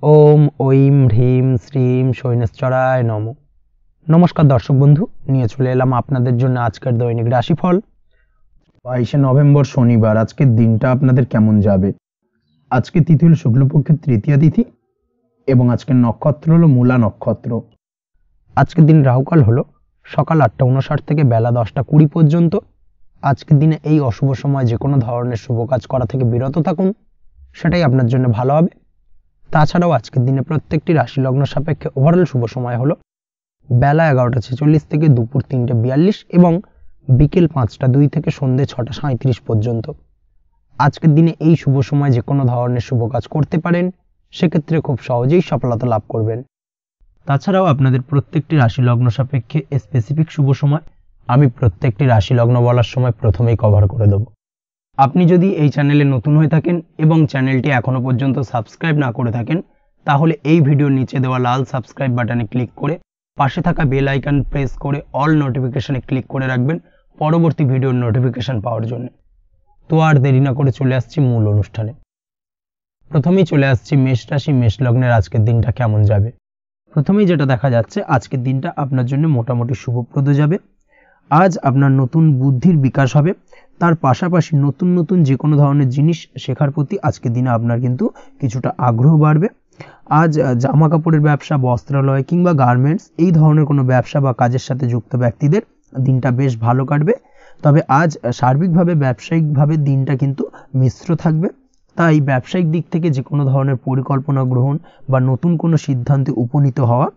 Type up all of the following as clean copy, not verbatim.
ওম ঐম হ্রিম শ্রীম শৈনেশ্বরায় নম। নমস্কার দর্শক বন্ধু, নিয়ে চলে এলাম আপনাদের জন্য আজকের দৈনিক রাশিফল 22শে নভেম্বর শনিবার। আজকের দিনটা আপনাদের কেমন যাবে? আজকে তিথি হল শুক্লপক্ষের তৃতীয়া তিথি এবং আজকের নক্ষত্র হলো মূলা নক্ষত্র। আজকের দিন রাহুকাল হলো সকাল 8:59 থেকে বেলা 10:20 পর্যন্ত। আজকের দিনে এই অশুভ সময় যে কোনো ধরনের শুভ কাজ করা থেকে বিরত থাকুন, সেটাই আপনার জন্য ভালো হবে। তাছাড়াও আজকের দিনে প্রত্যেকটি রাশি লগ্ন সাপেক্ষে ওভারঅল শুভ সময় হলো বেলা 11:46 থেকে দুপুর 3:42 এবং বিকেল 5:02 থেকে সন্ধ্যে 6:37 পর্যন্ত। আজকের দিনে এই শুভ সময় যে কোনো ধরনের শুভ কাজ করতে পারেন, সেক্ষেত্রে খুব সহজেই সফলতা লাভ করবেন। তাছাড়াও আপনাদের প্রত্যেকটি রাশি লগ্ন সাপেক্ষে স্পেসিফিক শুভ সময় আমি প্রত্যেকটি রাশি লগ্ন বলার সময় প্রথমেই কভার করে দেব। আপনি যদি এই চ্যানেলে নতুন হয়ে থাকেন এবং চ্যানেলটি এখনো পর্যন্ত সাবস্ক্রাইব না করে থাকেন, তাহলে এই ভিডিওর নিচে দেওয়া লাল সাবস্ক্রাইব বাটনে ক্লিক করে পাশে থাকা বেল আইকন প্রেস করে অল নোটিফিকেশনে ক্লিক করে রাখবেন পরবর্তী ভিডিওর নোটিফিকেশন পাওয়ার জন্য। তো আর দেরি না করে চলে আসছি মূল অনুষ্ঠানে। প্রথমেই চলে আসছি মেষ রাশি মেষ লগ্নের আজকের দিনটা কেমন যাবে। প্রথমেই যেটা দেখা যাচ্ছে, আজকের দিনটা আপনার জন্য মোটামুটি শুভপ্রদ যাবে। আজ আপনার নতুন বুদ্ধির বিকাশ হবে, তার পাশাপাশি নতুন নতুন যে কোনো ধরনের জিনিস শেখার প্রতি আজকের দিনে আপনার কিন্তু কিছুটা আগ্রহ বাড়বে। আজ জামা কাপড়ের ব্যবসা, বস্ত্রালয় কিংবা গার্মেন্টস এই ধরনের কোনো ব্যবসা বা কাজের সাথে যুক্ত ব্যক্তিদের দিনটা বেশ ভালো কাটবে। তবে আজ সার্বিকভাবে ব্যবসায়িকভাবে দিনটা কিন্তু মিশ্র থাকবে। তাই ব্যবসায়িক দিক থেকে যে কোনো ধরনের পরিকল্পনা গ্রহণ বা নতুন কোনো সিদ্ধান্তে উপনীত হওয়া,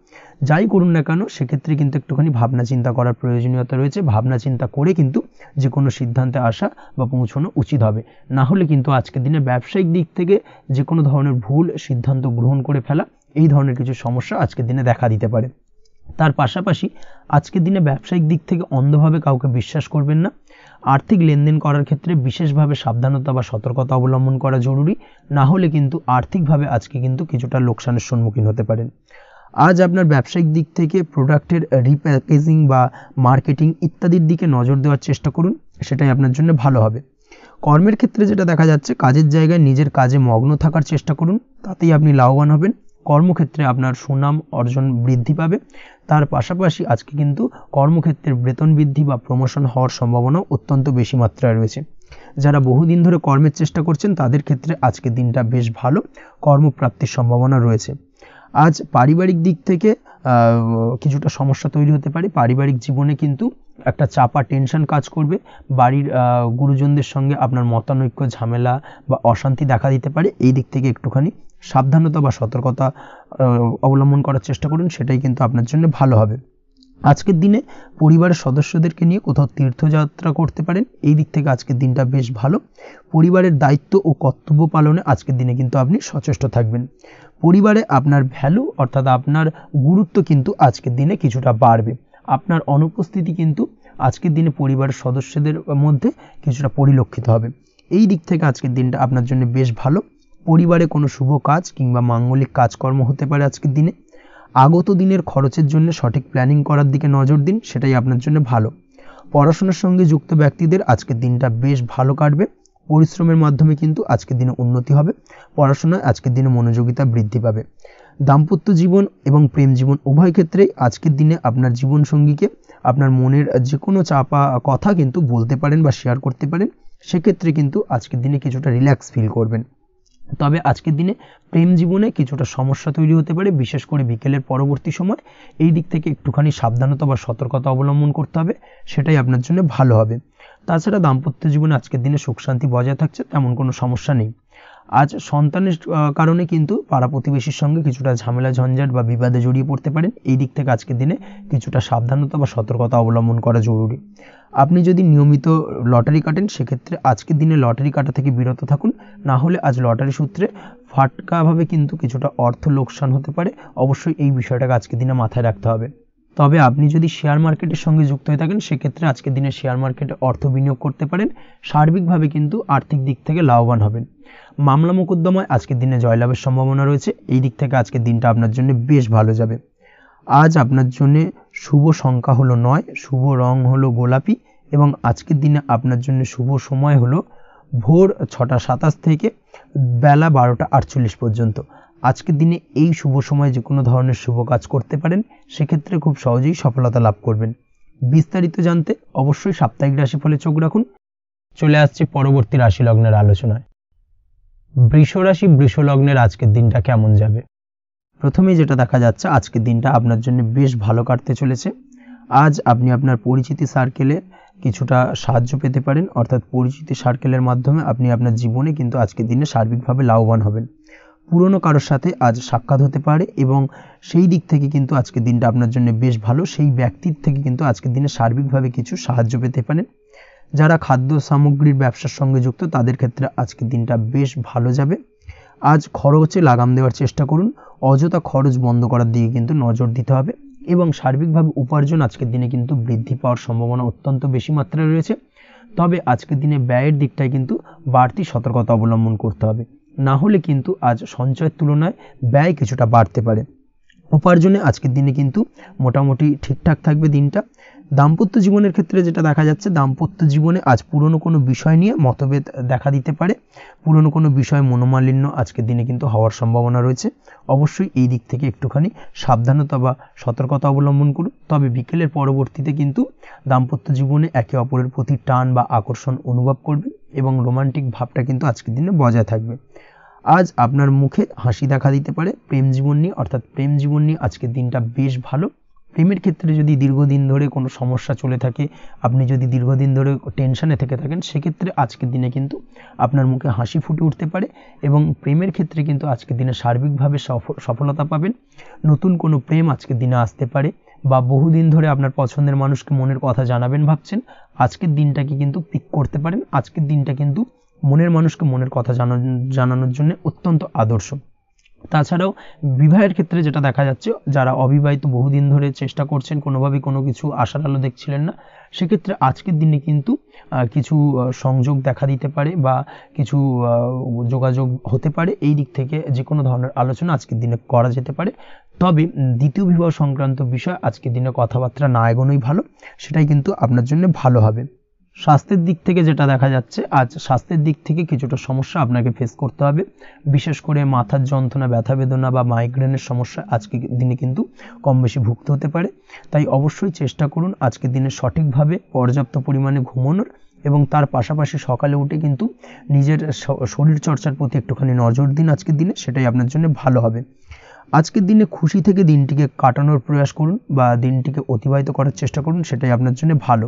যাই করুন না কেন, সেক্ষেত্রে কিন্তু একটুখানি ভাবনা চিন্তা করার প্রয়োজনীয়তা রয়েছে। ভাবনা চিন্তা করে কিন্তু যে কোনো সিদ্ধান্তে আসা বা পৌঁছানো উচিত হবে। না হলে কিন্তু আজকের দিনে ব্যবসায়িক দিক থেকে যে কোনো ধরনের ভুল সিদ্ধান্ত গ্রহণ করে ফেলা, এই ধরনের কিছু সমস্যা আজকের দিনে দেখা দিতে পারে। তার পাশাপাশি আজকের দিনে ব্যবসায়িক দিক থেকে অন্ধভাবে কাউকে বিশ্বাস করবেন না। আর্থিক লেনদেন করার ক্ষেত্রে বিশেষভাবে সাবধানতা বা সতর্কতা অবলম্বন করা জরুরি। না হলে কিন্তু আর্থিকভাবে আজকে কিন্তু কিছুটা লোকসানের সম্মুখীন হতে পারেন। আজ আপনার ব্যবসায়িক দিক থেকে প্রোডাক্টের রিপ্যাকেজিং বা মার্কেটিং ইত্যাদির দিকে নজর দেওয়ার চেষ্টা করুন, সেটাই আপনার জন্য ভালো হবে। কর্মের ক্ষেত্রে যেটা দেখা যাচ্ছে, কাজের জায়গায় নিজের কাজে মগ্ন থাকার চেষ্টা করুন, তাতেই আপনি লাভবান হবেন। কর্মক্ষেত্রে আপনার সুনাম অর্জন বৃদ্ধি পাবে। তার পাশাপাশি আজকে কিন্তু কর্মক্ষেত্রের বেতন বৃদ্ধি বা প্রমোশন হওয়ার সম্ভাবনাও অত্যন্ত বেশি মাত্রায় রয়েছে। যারা বহুদিন ধরে কর্মের চেষ্টা করছেন, তাদের ক্ষেত্রে আজকের দিনটা বেশ ভালো, কর্মপ্রাপ্তির সম্ভাবনা রয়েছে। আজ পারিবারিক দিক থেকে কিছুটা সমস্যা তৈরি হতে পারে। পারিবারিক জীবনে কিন্তু একটা চাপা টেনশন কাজ করবে। বাড়ির গুরুজনদের সঙ্গে আপনার মতানৈক্য, ঝামেলা বা অশান্তি দেখা দিতে পারে। এই দিক থেকে একটুখানি সাবধানতা বা সতর্কতা অবলম্বন করার চেষ্টা করুন, সেটাই কিন্তু আপনার জন্য ভালো হবে। আজকের দিনে পরিবারের সদস্যদেরকে নিয়ে কোথাও তীর্থযাত্রা করতে পারেন। এই দিক থেকে আজকের দিনটা বেশ ভালো। পরিবারের দায়িত্ব ও কর্তব্য পালনে আজকের দিনে কিন্তু আপনি সচেষ্ট থাকবেন। পরিবারে আপনার ভ্যালু অর্থাৎ আপনার গুরুত্ব কিন্তু আজকের দিনে কিছুটা বাড়বে। আপনার অনুপস্থিতি কিন্তু আজকের দিনে পরিবারের সদস্যদের মধ্যে কিছুটা পরিলক্ষিত হবে। এই দিক থেকে আজকের দিনটা আপনার জন্য বেশ ভালো। পরিবারে কোনো শুভ কাজ কিংবা মাঙ্গলিক কাজকর্ম হতে পারে আজকের দিনে। আগত দিনের খরচের জন্য সঠিক প্ল্যানিং করার দিকে নজর দিন, সেটাই আপনার জন্য ভালো। পড়াশোনার সঙ্গে যুক্ত ব্যক্তিদের আজকের দিনটা বেশ ভালো কাটবে। পরিশ্রমের মাধ্যমে কিন্তু আজকের দিনে উন্নতি হবে। পড়াশোনায় আজকের দিনে মনোযোগিতা বৃদ্ধি পাবে। দাম্পত্য জীবন এবং প্রেম জীবন উভয় ক্ষেত্রেই আজকের দিনে আপনার জীবনসঙ্গীকে আপনার মনের যে কোনো চাপা কথা কিন্তু বলতে পারেন বা শেয়ার করতে পারেন। সেক্ষেত্রে কিন্তু আজকের দিনে কিছুটা রিল্যাক্স ফিল করবেন। তবে আজকের দিনে প্রেম জীবনে কিছুটা সমস্যা তৈরি হতে পারে, বিশেষ করে বিকেলের পরবর্তী সময়। এই দিক থেকে একটুখানি সাবধানতা বা সতর্কতা অবলম্বন করতে হবে, সেটাই আপনার জন্য ভালো হবে। তাছাড়া দাম্পত্য জীবনে আজকের দিনে সুখ শান্তি বজায় থাকছে, তেমন কোনো সমস্যা নেই। আজ সন্তানের কারণে কিন্তু পাড়া প্রতিবেশীর সঙ্গে কিছুটা ঝামেলা ঝঞ্ঝাট বা বিবাদে জড়িয়ে পড়তে পারেন। এই দিক থেকে আজকের দিনে কিছুটা সাবধানতা বা সতর্কতা অবলম্বন করা জরুরি। আপনি যদি নিয়মিত লটারি কাটেন, সেক্ষেত্রে আজকের দিনে লটারি কাটা থেকে বিরত থাকুন। না হলে আজ লটারি সূত্রে ফাটকাভাবে কিন্তু কিছুটা অর্থ লোকসান হতে পারে। অবশ্যই এই বিষয়টাকে আজকের দিনে মাথায় রাখতে হবে। তবে আপনি যদি শেয়ার মার্কেটের সঙ্গে যুক্ত হয়ে থাকেন, সেক্ষেত্রে আজকের দিনে শেয়ার মার্কেটে অর্থ বিনিয়োগ করতে পারেন। সার্বিকভাবে কিন্তু আর্থিক দিক থেকে লাভবান হবেন। মামলা মোকদ্দমায় আজকের দিনে জয়লাভের সম্ভাবনা রয়েছে। এই দিক থেকে আজকের দিনটা আপনার জন্য বেশ ভালো যাবে। আজ আপনার জন্য শুভ সংখ্যা হলো 9, শুভ রং হলো গোলাপি এবং আজকের দিনে আপনার জন্য শুভ সময় হলো ভোর 6:27 থেকে বেলা 12:48 পর্যন্ত। আজকের দিনে এই শুভ সময় যে কোনো ধরনের শুভ কাজ করতে পারেন, সেক্ষেত্রে খুব সহজেই সফলতা লাভ করবেন। বিস্তারিত জানতে অবশ্যই সাপ্তাহিক রাশিফলে চোখ রাখুন। চলে আসছে পরবর্তী রাশি লগ্নের আলোচনায়। বৃষ রাশি বৃষ লগ্নের আজকের দিনটা কেমন যাবে? প্রথমেই যেটা দেখা যাচ্ছে, আজকের দিনটা আপনার জন্য বেশ ভালো কাটতে চলেছে। আজ আপনি আপনার পরিচিতি সার্কেলে কিছুটা সাহায্য পেতে পারেন, অর্থাৎ পরিচিতি সার্কেলের মাধ্যমে আপনি আপনার জীবনে কিন্তু আজকের দিনে সার্বিকভাবে লাভবান হবেন। পুরনো কারোর সাথে আজ সাক্ষাৎ হতে পারে এবং সেই দিক থেকে কিন্তু আজকের দিনটা আপনার জন্য বেশ ভালো। সেই ব্যক্তির থেকে কিন্তু আজকের দিনে সার্বিকভাবে কিছু সাহায্য পেতে পারেন। যারা খাদ্য সামগ্রীর ব্যবসার সঙ্গে যুক্ত, তাদের ক্ষেত্রে আজকের দিনটা বেশ ভালো যাবে। আজ খরচে লাগাম দেওয়ার চেষ্টা করুন, অযথা খরচ বন্ধ করার দিকে কিন্তু নজর দিতে হবে এবং সার্বিকভাবে উপার্জন আজকের দিনে কিন্তু বৃদ্ধি পাওয়ার সম্ভাবনা অত্যন্ত বেশি মাত্রায় রয়েছে। তবে আজকের দিনে ব্যয়ের দিকটায় কিন্তু বাড়তি সতর্কতা অবলম্বন করতে হবে, না হলে কিন্তু আজ সঞ্চয়ের তুলনায় ব্যয় কিছুটা বাড়তে পারে। উপার্জনে আজকের দিনে কিন্তু মোটামুটি ঠিকঠাক থাকবে দিনটা। দাম্পত্য জীবনের ক্ষেত্রে যেটা দেখা যাচ্ছে, দাম্পত্য জীবনে আজ পুরনো কোনো বিষয় নিয়ে মতভেদ দেখা দিতে পারে। পুরনো কোনো বিষয় মনোমালিন্য আজকের দিনে কিন্তু হওয়ার সম্ভাবনা রয়েছে। অবশ্যই এই দিক থেকে একটুখানি সাবধানতা বা সতর্কতা অবলম্বন করুন। তবে বিকেলের পরবর্তীতে কিন্তু দাম্পত্য জীবনে একে অপরের প্রতি টান বা আকর্ষণ অনুভব করবে এবং রোমান্টিক ভাবটা কিন্তু আজকের দিনে বজায় থাকবে। আজ আপনার মুখে হাসি দেখা দিতে পারে। প্রেম জীবন নিয়ে, অর্থাৎ প্রেম জীবন নিয়ে আজকের দিনটা বেশ ভালো। প্রেমের ক্ষেত্রে যদি দীর্ঘদিন ধরে কোনো সমস্যা চলে থাকে, আপনি যদি দীর্ঘদিন ধরে টেনশনে থেকে থাকেন, সেক্ষেত্রে আজকের দিনে কিন্তু আপনার মুখে হাসি ফুটে উঠতে পারে এবং প্রেমের ক্ষেত্রে কিন্তু আজকের দিনে সার্বিকভাবে সফলতা পাবেন। নতুন কোনো প্রেম আজকের দিনে আসতে পারে, বা বহুদিন ধরে আপনার পছন্দের মানুষকে মনের কথা জানাবেন ভাবছেন, আজকের দিনটাকে কিন্তু পিক করতে পারেন। আজকের দিনটা কিন্তু মনের মানুষকে মনের কথা জানানোর জন্য অত্যন্ত আদর্শ। তাছাড়াও বিবাহের ক্ষেত্রে যেটা দেখা যাচ্ছে, যারা অবিবাহিত বহুদিন ধরে চেষ্টা করছেন, কোনোভাবেই কোনো কিছু আশার আলো দেখছিলেন না, সেক্ষেত্রে আজকের দিনে কিন্তু কিছু সংযোগ দেখা দিতে পারে বা কিছু যোগাযোগ হতে পারে। এই দিক থেকে যে কোনো ধরনের আলোচনা আজকের দিনে করা যেতে পারে। তবে দ্বিতীয় বিবাহ সংক্রান্ত বিষয় আজকের দিনে কথাবার্তা না এগোনোই ভালো, সেটাই কিন্তু আপনার জন্য ভালো হবে। স্বাস্থ্যের দিক থেকে যেটা দেখা যাচ্ছে, আজ স্বাস্থ্যের দিক থেকে কিছুটা সমস্যা আপনাকে ফেস করতে হবে। বিশেষ করে মাথার যন্ত্রণা, ব্যথা বেদনা বা মাইগ্রেনের সমস্যা আজকের দিনে কিন্তু কম বেশি ভুগতে হতে পারে। তাই অবশ্যই চেষ্টা করুন আজকের দিনে সঠিকভাবে পর্যাপ্ত পরিমাণে ঘুমানোর এবং তার পাশাপাশি সকালে উঠে কিন্তু নিজের শরীর চর্চার প্রতি একটুখানি নজর দিন আজকের দিনে, সেটাই আপনার জন্য ভালো হবে। আজকের দিনে খুশি থেকে দিনটিকে কাটানোর প্রয়াস করুন বা দিনটিকে অতিবাহিত করার চেষ্টা করুন, সেটাই আপনার জন্য ভালো।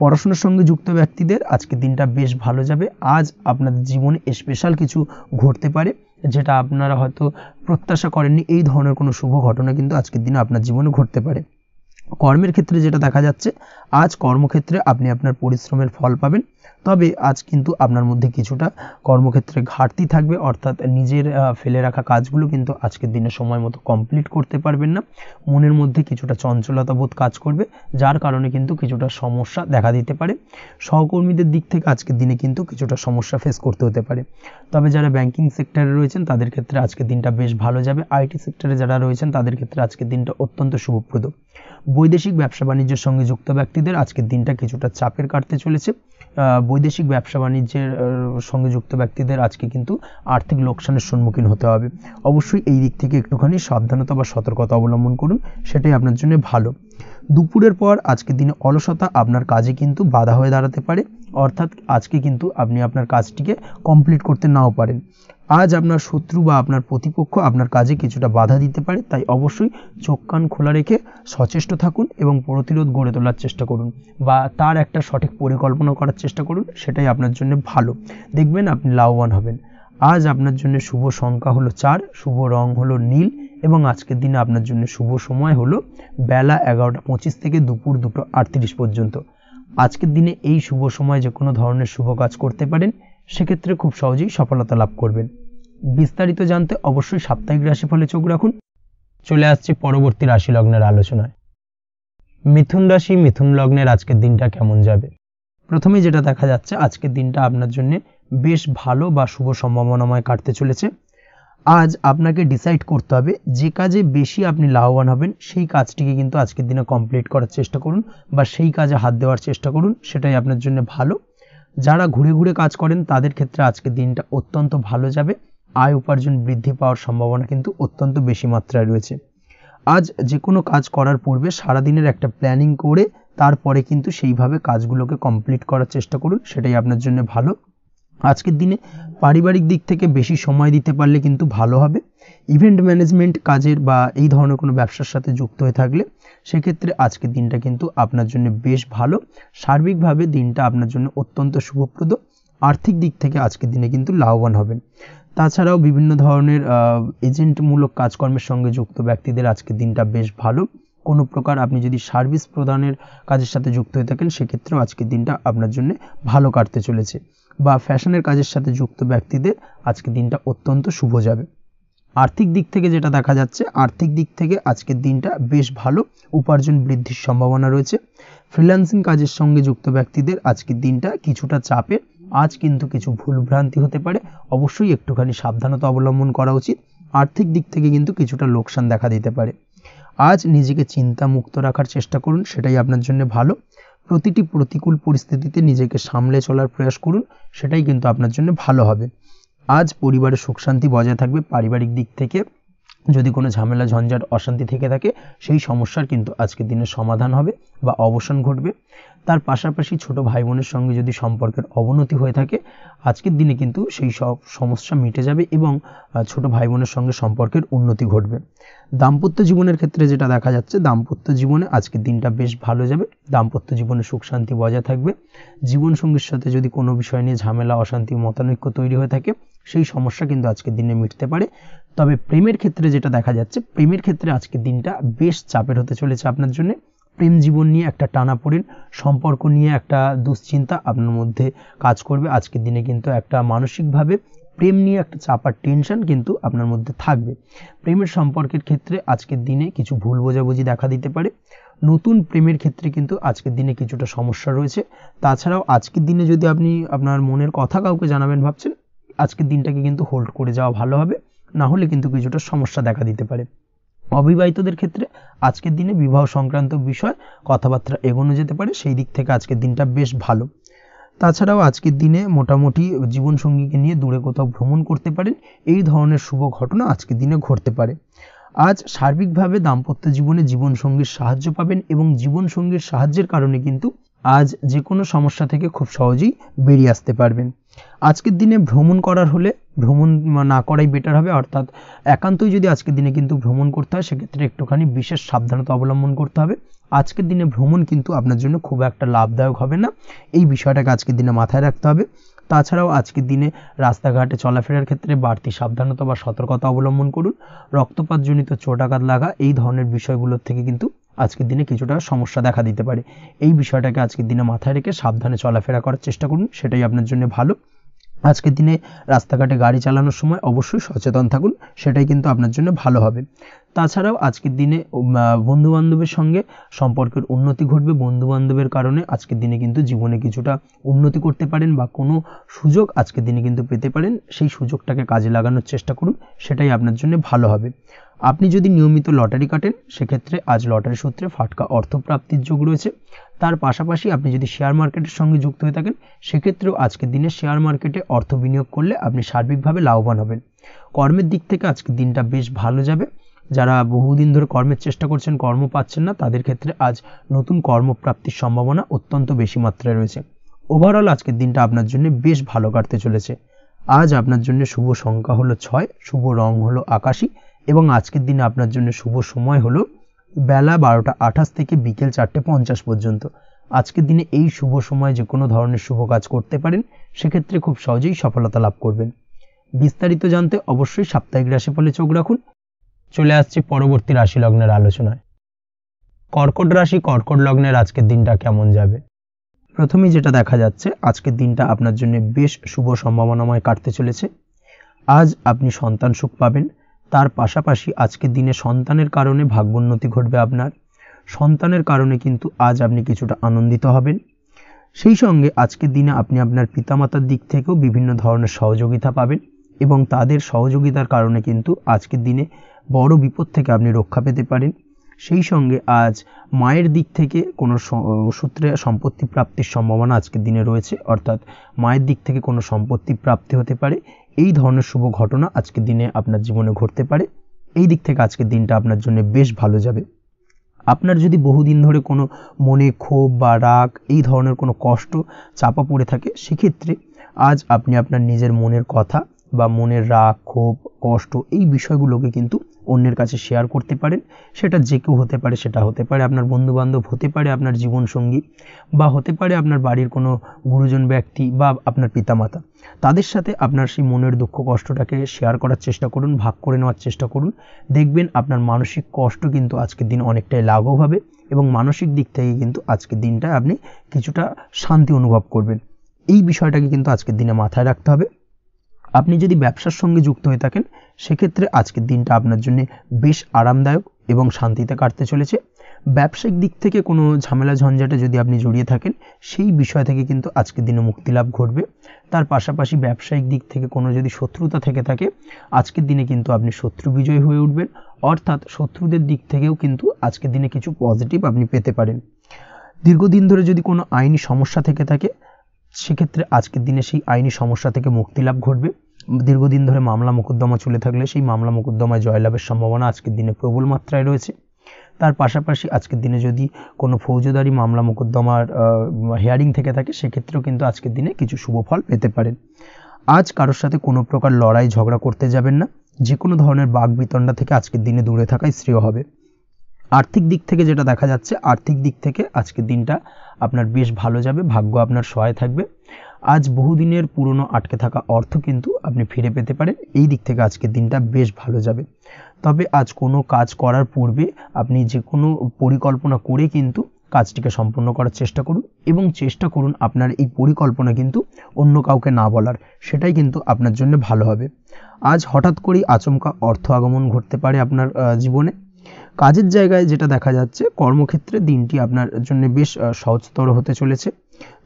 পড়াশোনার সঙ্গে যুক্ত ব্যক্তিদের আজকের দিনটা বেশ ভালো যাবে। আজ আপনাদের জীবনে স্পেশাল কিছু ঘটতে পারে, যেটা আপনারা হয়তো প্রত্যাশা করেননি। এই ধরনের কোনো শুভ ঘটনা কিন্তু আজকের দিনে আপনার জীবনে ঘটতে পারে। কর্মের ক্ষেত্রে যেটা দেখা যাচ্ছে, আজ কর্মক্ষেত্রে আপনি আপনার পরিশ্রমের ফল পাবেন। তবে আজ কিন্তু আপনার মধ্যে কিছুটা কর্মক্ষেত্রে ঘাটতি থাকবে, অর্থাৎ নিজের ফেলে রাখা কাজগুলো কিন্তু আজকের দিনে সময় মতো কমপ্লিট করতে পারবেন না। মনের মধ্যে কিছুটা চঞ্চলতা বোধ কাজ করবে, যার কারণে কিন্তু কিছুটা সমস্যা দেখা দিতে পারে। সহকর্মীদের দিক থেকে আজকের দিনে কিন্তু কিছুটা সমস্যা ফেস করতে হতে পারে। তবে যারা ব্যাংকিং সেক্টরে রয়েছেন, তাদের ক্ষেত্রে আজকের দিনটা বেশ ভালো যাবে। আইটি সেক্টরে যারা রয়েছেন, তাদের ক্ষেত্রে আজকের দিনটা অত্যন্ত শুভপ্রদ। বৈদেশিক ব্যবসা বাণিজ্যের সঙ্গে যুক্ত ব্যক্তিদের আজকের দিনটা কিছুটা চাপের কাটতে চলেছে। বৈদেশিক ব্যবসা বাণিজ্যের সঙ্গে যুক্ত ব্যক্তিদের আজকে কিন্তু আর্থিক লোকসানের সম্মুখীন হতে হবে। অবশ্যই এই দিক থেকে একটুখানি সাবধানতা বা সতর্কতা অবলম্বন করুন, সেটাই আপনার জন্য ভালো। দুপুরের পর আজকের দিনে অলসতা আপনার কাজে কিন্তু বাধা হয়ে দাঁড়াতে পারে, অর্থাৎ আজকে কিন্তু আপনি আপনার কাজটিকে কমপ্লিট করতে নাও পারেন। আজ আপনার শত্রু বা আপনার প্রতিপক্ষ আপনার কাজে কিছুটা বাধা দিতে পারে, তাই অবশ্যই চোখ কান খোলা রেখে সচেষ্ট থাকুন এবং প্রতিরোধ গড়ে তোলার চেষ্টা করুন বা তার একটা সঠিক পরিকল্পনা করার চেষ্টা করুন, সেটাই আপনার জন্য ভালো। দেখবেন আপনি লাভবান হবেন। আজ আপনার জন্য শুভ সংখ্যা হলো 4, শুভ রং হলো নীল এবং আজকের দিনে আপনার জন্য শুভ সময় হলো বেলা 11:25 থেকে দুপুর 2:38 পর্যন্ত। আজকের দিনে এই শুভ সময় যে কোনো ধরনের শুভ কাজ করতে পারেন, সেক্ষেত্রে খুব সহজেই সফলতা লাভ করবেন। বিস্তারিত জানতে অবশ্যই সাপ্তাহিক রাশিফলে চোখ রাখুন। চলে আসছে পরবর্তী রাশি লগ্নের আলোচনায়। মিথুন রাশি মিথুন লগ্নের আজকের দিনটা কেমন যাবে? প্রথমে যেটা দেখা যাচ্ছে, আজকের দিনটা আপনার জন্য বেশ ভালো বা শুভ সম্ভাবনাময় কাটতে চলেছে। আজ আপনাকে ডিসাইড করতে হবে যে কাজে বেশি আপনি লাভবান হবেন, সেই কাজটিকে কিন্তু আজকের দিনে কমপ্লিট করার চেষ্টা করুন বা সেই কাজে হাত দেওয়ার চেষ্টা করুন, সেটাই আপনার জন্য ভালো। যারা ঘুরে ঘুরে কাজ করেন তাদের ক্ষেত্রে আজকের দিনটা অত্যন্ত ভালো যাবে। আয় উপার্জন বৃদ্ধি পাওয়ার সম্ভাবনা কিন্তু অত্যন্ত বেশি মাত্রায় রয়েছে। আজ যে কোনো কাজ করার পূর্বে সারাদিনের একটা প্ল্যানিং করে তারপরে কিন্তু সেইভাবে কাজগুলোকে কমপ্লিট করার চেষ্টা করুন, সেটাই আপনার জন্য ভালো। আজকের দিনে পারিবারিক দিক থেকে বেশি সময় দিতে পারলে কিন্তু ভালো হবে। ইভেন্ট ম্যানেজমেন্ট কাজের বা এই ধরনের কোনো ব্যবসার সাথে যুক্ত হয়ে থাকলে সেক্ষেত্রে আজকের দিনটা কিন্তু আপনার জন্য বেশ ভালো। সার্বিকভাবে দিনটা আপনার জন্য অত্যন্ত শুভপ্রদ। আর্থিক দিক থেকে আজকের দিনে কিন্তু লাভবান হবেন। তাছাড়াও বিভিন্ন ধরনের এজেন্টমূলক কাজকর্মের সঙ্গে যুক্ত ব্যক্তিদের আজকের দিনটা বেশ ভালো। কোনো প্রকার আপনি যদি সার্ভিস প্রদানের কাজের সাথে যুক্ত হয়ে থাকেন সেক্ষেত্রেও আজকের দিনটা আপনার জন্য ভালো কাটতে চলেছে। বা ফ্যাশনের কাজের সাথে যুক্ত ব্যক্তিদের আজকের দিনটা অত্যন্ত শুভ যাবে। আর্থিক দিক থেকে যেটা দেখা যাচ্ছে, আর্থিক দিক থেকে আজকের দিনটা বেশ ভালো, উপার্জন বৃদ্ধির সম্ভাবনা রয়েছে। ফ্রিল্যান্সিং কাজের সঙ্গে যুক্ত ব্যক্তিদের আজকের দিনটা কিছুটা চাপের। আজ কিন্তু কিছু ভুলভ্রান্তি হতে পারে, অবশ্যই একটুখানি সাবধানতা অবলম্বন করা উচিত। আর্থিক দিক থেকে কিন্তু কিছুটা লোকসান দেখা দিতে পারে। আজ নিজেকে চিন্তামুক্ত রাখার চেষ্টা করুন, সেটাই আপনার জন্য ভালো। প্রতিটি প্রতিকূল পরিস্থিতিতে নিজেকে সামলে চলার প্রয়াস করুন, সেটাই কিন্তু আপনার জন্য ভালো হবে। আজ পরিবারের সুখ শান্তি বজায় থাকবে। পারিবারিক দিক থেকে যদি কোনো ঝামেলা ঝঞ্ঝাট অশান্তি থেকে থাকে সেই সমস্যার কিন্তু আজকের দিনে সমাধান হবে বা অবসান ঘটবে। তার পাশাপাশি ছোট ভাই বোনের সঙ্গে যদি সম্পর্কের অবনতি হয়ে থাকে আজকের দিনে কিন্তু সেই সব সমস্যা মিটে যাবে এবং ছোট ভাই বোনের সঙ্গে সম্পর্কের উন্নতি ঘটবে। দাম্পত্য জীবনের ক্ষেত্রে যেটা দেখা যাচ্ছে, দাম্পত্য জীবনে আজকের দিনটা বেশ ভালো যাবে। দাম্পত্য জীবনে সুখ শান্তি বজায় থাকবে। জীবনসঙ্গীর সাথে যদি কোনো বিষয় নিয়ে ঝামেলা অশান্তি মতানৈক্য তৈরি হয়ে থাকে সেই সমস্যা কিন্তু আজকের দিনে মিটতে পারে। তবে প্রেমের ক্ষেত্রে যেটা দেখা যাচ্ছে, প্রেমের ক্ষেত্রে আজকের দিনটা বেশ চাপের হতে চলেছে আপনার জন্য। প্রেম জীবন নিয়ে একটা টানাপোড়েন, সম্পর্ক নিয়ে একটা দুশ্চিন্তা আপনার মধ্যে কাজ করবে। আজকের দিনে কিন্তু একটা মানসিকভাবে প্রেম নিয়ে একটা চাপার টেনশন কিন্তু আপনার মধ্যে থাকবে। প্রেমের সম্পর্কের ক্ষেত্রে আজকের দিনে কিছু ভুল বোঝাবুঝি দেখা দিতে পারে। নতুন প্রেমের ক্ষেত্রে কিন্তু আজকের দিনে কিছুটা সমস্যা রয়েছে। তাছাড়াও আজকের দিনে যদি আপনি আপনার মনের কথা কাউকে জানাবেন ভাবছেন, আজকের দিনটাকে কিন্তু হোল্ড করে যাওয়া ভালো হবে, না হলে কিন্তু কিছুটা সমস্যা দেখা দিতে পারে। অবিবাহিতদের ক্ষেত্রে আজকের দিনে বিবাহ সংক্রান্ত বিষয় কথাবার্তা এগোনো যেতে পারে, সেই দিক থেকে আজকের দিনটা বেশ ভালো। তাছাড়াও আজকের দিনে মোটামুটি জীবনসঙ্গীকে নিয়ে দূরে কোথাও ভ্রমণ করতে পারেন, এই ধরনের শুভ ঘটনা আজকের দিনে ঘটতে পারে। আজ সার্বিকভাবে দাম্পত্য জীবনে জীবনসঙ্গীর সাহায্য পাবেন এবং জীবনসঙ্গীর সাহায্যের কারণে কিন্তু আজ যে কোনো সমস্যা থেকে খুব সহজেই বেরিয়ে আসতে পারবেন। আজকের দিনে ভ্রমণ করার হলে ভ্রমণ না করাই বেটার হবে, অর্থাৎ একান্তই যদি আজকের দিনে কিন্তু ভ্রমণ করতে হয় সেক্ষেত্রে একটুখানি বিশেষ সাবধানতা অবলম্বন করতে হবে। আজকের দিনে ভ্রমণ কিন্তু আপনার জন্য খুব একটা লাভদায়ক হবে না, এই বিষয়টাকে আজকের দিনে মাথায় রাখতে হবে। তাছাড়াও আজকের দিনে রাস্তাঘাটে চলাফেরার ক্ষেত্রে বাড়তি সাবধানতা বা সতর্কতা অবলম্বন করুন। রক্তপাতজনিত চোটাঘাত লাগা এই ধরনের বিষয়গুলোর থেকে কিন্তু আজকের দিনে কিছুটা সমস্যা দেখা দিতে পারে। এই বিষয়টাকে আজকের দিনে মাথায় রেখে সাবধানে চলাফেরা করার চেষ্টা করুন, সেটাই আপনার জন্য ভালো। আজকের দিনে রাস্তাঘাটে গাড়ি চালানোর সময় অবশ্যই সচেতন থাকুন, সেটাই কিন্তু আপনার জন্য ভালো হবে। তাছাড়াও আজকের দিনে বন্ধুবান্ধবের সঙ্গে সম্পর্কের উন্নতি ঘটবে। বন্ধুবান্ধবের কারণে আজকের দিনে কিন্তু জীবনে কিছুটা উন্নতি করতে পারেন বা কোনো সুযোগ আজকের দিনে কিন্তু পেতে পারেন, সেই সুযোগটাকে কাজে লাগানোর চেষ্টা করুন, সেটাই আপনার জন্য ভালো হবে। আপনি যদি নিয়মিত লটারি কাটেন সেক্ষেত্রে আজ লটারি সূত্রে ফাটকা অর্থপ্রাপ্তির যোগ রয়েছে। তার পাশাপাশি আপনি যদি শেয়ার মার্কেটের সঙ্গে যুক্ত হয়ে থাকেন সেক্ষেত্রেও আজকের দিনে শেয়ার মার্কেটে অর্থ বিনিয়োগ করলে আপনি সার্বিকভাবে লাভবান হবেন। কর্মের দিক থেকে আজকের দিনটা বেশ ভালো যাবে। যারা বহুদিন ধরে কর্মের চেষ্টা করছেন কর্ম পাচ্ছেন না তাদের ক্ষেত্রে আজ নতুন কর্মপ্রাপ্তির সম্ভাবনা অত্যন্ত বেশি মাত্রায় রয়েছে। ওভারঅল আজকের দিনটা আপনার জন্য বেশ ভালো কাটতে চলেছে। আজ আপনার জন্য শুভ সংখ্যা হলো 6, শুভ রং হলো আকাশী এবং আজকের দিনে আপনার জন্য শুভ সময় হলো বেলা 12টা 28 থেকে বিকেল 4টে 50 পর্যন্ত। আজকের দিনে এই শুভ সময় যে কোনো ধরনের শুভ কাজ করতে পারেন, সেক্ষেত্রে খুব সহজেই সফলতা লাভ করবেন। বিস্তারিত জানতে অবশ্যই সাপ্তাহিক রাশিফলে চোখ রাখুন। চলে আসছে পরবর্তী রাশি লগ্নের আলোচনায়। কর্কট রাশি, কর্কট লগ্নের আজকের দিনটা কেমন যাবে? প্রথমেই যেটা দেখা যাচ্ছে, আজকের দিনটা আপনার জন্য বেশ শুভ সম্ভাবনাময় কাটতে চলেছে। আজ আপনি সন্তান সুখ পাবেন। তার পাশাপাশি আজকের দিনে সন্তানের কারণে ভাগ্যোন্নতি ঘটবে আপনার। সন্তানের কারণে কিন্তু আজ আপনি কিছুটা আনন্দিত হবেন। সেই সঙ্গে আজকের দিনে আপনি আপনার পিতামাতার দিক থেকেও বিভিন্ন ধরনের সহযোগিতা পাবেন এবং তাদের সহযোগিতার কারণে কিন্তু আজকের দিনে বড় বিপদ থেকে আপনি রক্ষা পেতে পারেন। সেই সঙ্গে আজ মায়ের দিক থেকে কোনো সূত্রে সম্পত্তি প্রাপ্তির সম্ভাবনা আজকের দিনে রয়েছে, অর্থাৎ মায়ের দিক থেকে কোনো সম্পত্তি প্রাপ্তি হতে পারে। এই ধরনের শুভ ঘটনা আজকের দিনে আপনার জীবনে ঘটতে পারে। এই দিক থেকে আজকের দিনটা আপনার জন্য বেশ ভালো যাবে। আপনার যদি বহুদিন ধরে কোনো মনে ক্ষোভ বা রাগ এই ধরনের কোনো কষ্ট চাপা পড়ে থাকে, সেক্ষেত্রে আজ আপনি আপনার নিজের মনের কথা বা মনের রাগ, ক্ষোভ, কষ্ট এই বিষয়গুলোকে কিন্তু অন্যের কাছে শেয়ার করতে পারেন। সেটা যে কেউ হতে পারে, সেটা হতে পারে আপনার বন্ধুবান্ধব, হতে পারে আপনার জীবনসঙ্গী, বা হতে পারে আপনার বাড়ির কোনো গুরুজন ব্যক্তি বা আপনার পিতামাতা। তাদের সাথে আপনার সেই মনের দুঃখ কষ্টটাকে শেয়ার করার চেষ্টা করুন, ভাগ করে নেওয়ার চেষ্টা করুন। দেখবেন আপনার মানসিক কষ্ট কিন্তু আজকের দিন অনেকটাই লাঘব হবে এবং মানসিক দিক থেকে কিন্তু আজকের দিনটায় আপনি কিছুটা শান্তি অনুভব করবেন। এই বিষয়টাকে কিন্তু আজকের দিনে মাথায় রাখতে হবে। আপনি যদি ব্যবসার সঙ্গে যুক্ত হয়ে থাকেন, সেক্ষেত্রে আজকের দিনটা আপনার জন্য বেশ আরামদায়ক এবং শান্তিতে কাটতে চলেছে। ব্যবসায়িক দিক থেকে কোনো ঝামেলা ঝঞ্ঝাটে যদি আপনি জড়িয়ে থাকেন, সেই বিষয় থেকে কিন্তু আজকের দিনে মুক্তিলাভ ঘটবে। তার পাশাপাশি ব্যবসায়িক দিক থেকে কোনো যদি শত্রুতা থেকে থাকে, আজকের দিনে কিন্তু আপনি শত্রু বিজয়ী হয়ে উঠবেন, অর্থাৎ শত্রুদের দিক থেকেও কিন্তু আজকের দিনে কিছু পজিটিভ আপনি পেতে পারেন। দীর্ঘদিন ধরে যদি কোনো আইনি সমস্যা থেকে থাকে, সেক্ষেত্রে আজকের দিনে সেই আইনি সমস্যা থেকে মুক্তিলাভ ঘটবে। দীর্ঘদিন ধরে মামলা মোকদ্দমা চলে থাকলে সেই মামলা মোকদ্দমায় জয়লাভের সম্ভাবনা আজকের দিনে প্রবল মাত্রায় রয়েছে। তার পাশাপাশি আজকের দিনে যদি কোনো ফৌজদারি মামলা মোকদ্দমার হিয়ারিং থেকে থাকে, সেক্ষেত্রেও কিন্তু আজকের দিনে কিছু শুভ ফল পেতে পারেন। আজ কারোর সাথে কোনো প্রকার লড়াই ঝগড়া করতে যাবেন না। যে কোনো ধরনের বাকবিতণ্ডা থেকে আজকের দিনে দূরে থাকাই শ্রেয় হবে। আর্থিক দিক থেকে যেটা দেখা যাচ্ছে, আর্থিক দিক থেকে আজকের দিনটা আপনার বেশ ভালো যাবে, ভাগ্য আপনার সহায় থাকবে। আজ বহুদিনের পুরনো আটকে থাকা অর্থ কিন্তু আপনি ফিরে পেতে পারেন। এই দিক থেকে আজকের দিনটা বেশ ভালো যাবে। তবে আজ কোনো কাজ করার পূর্বে আপনি যে কোনো পরিকল্পনা করে কিন্তু কাজটিকে সম্পন্ন করার চেষ্টা করুন এবং চেষ্টা করুন আপনার এই পরিকল্পনা কিন্তু অন্য কাউকে না বলার, সেটাই কিন্তু আপনার জন্য ভালো হবে। আজ হঠাৎ করেই আচমকা অর্থ আগমন ঘটতে পারে আপনার জীবনে। কাজের জায়গায় যেটা দেখা যাচ্ছে, কর্মক্ষেত্রে দিনটি আপনার জন্য বেশ সহজতর হতে চলেছে।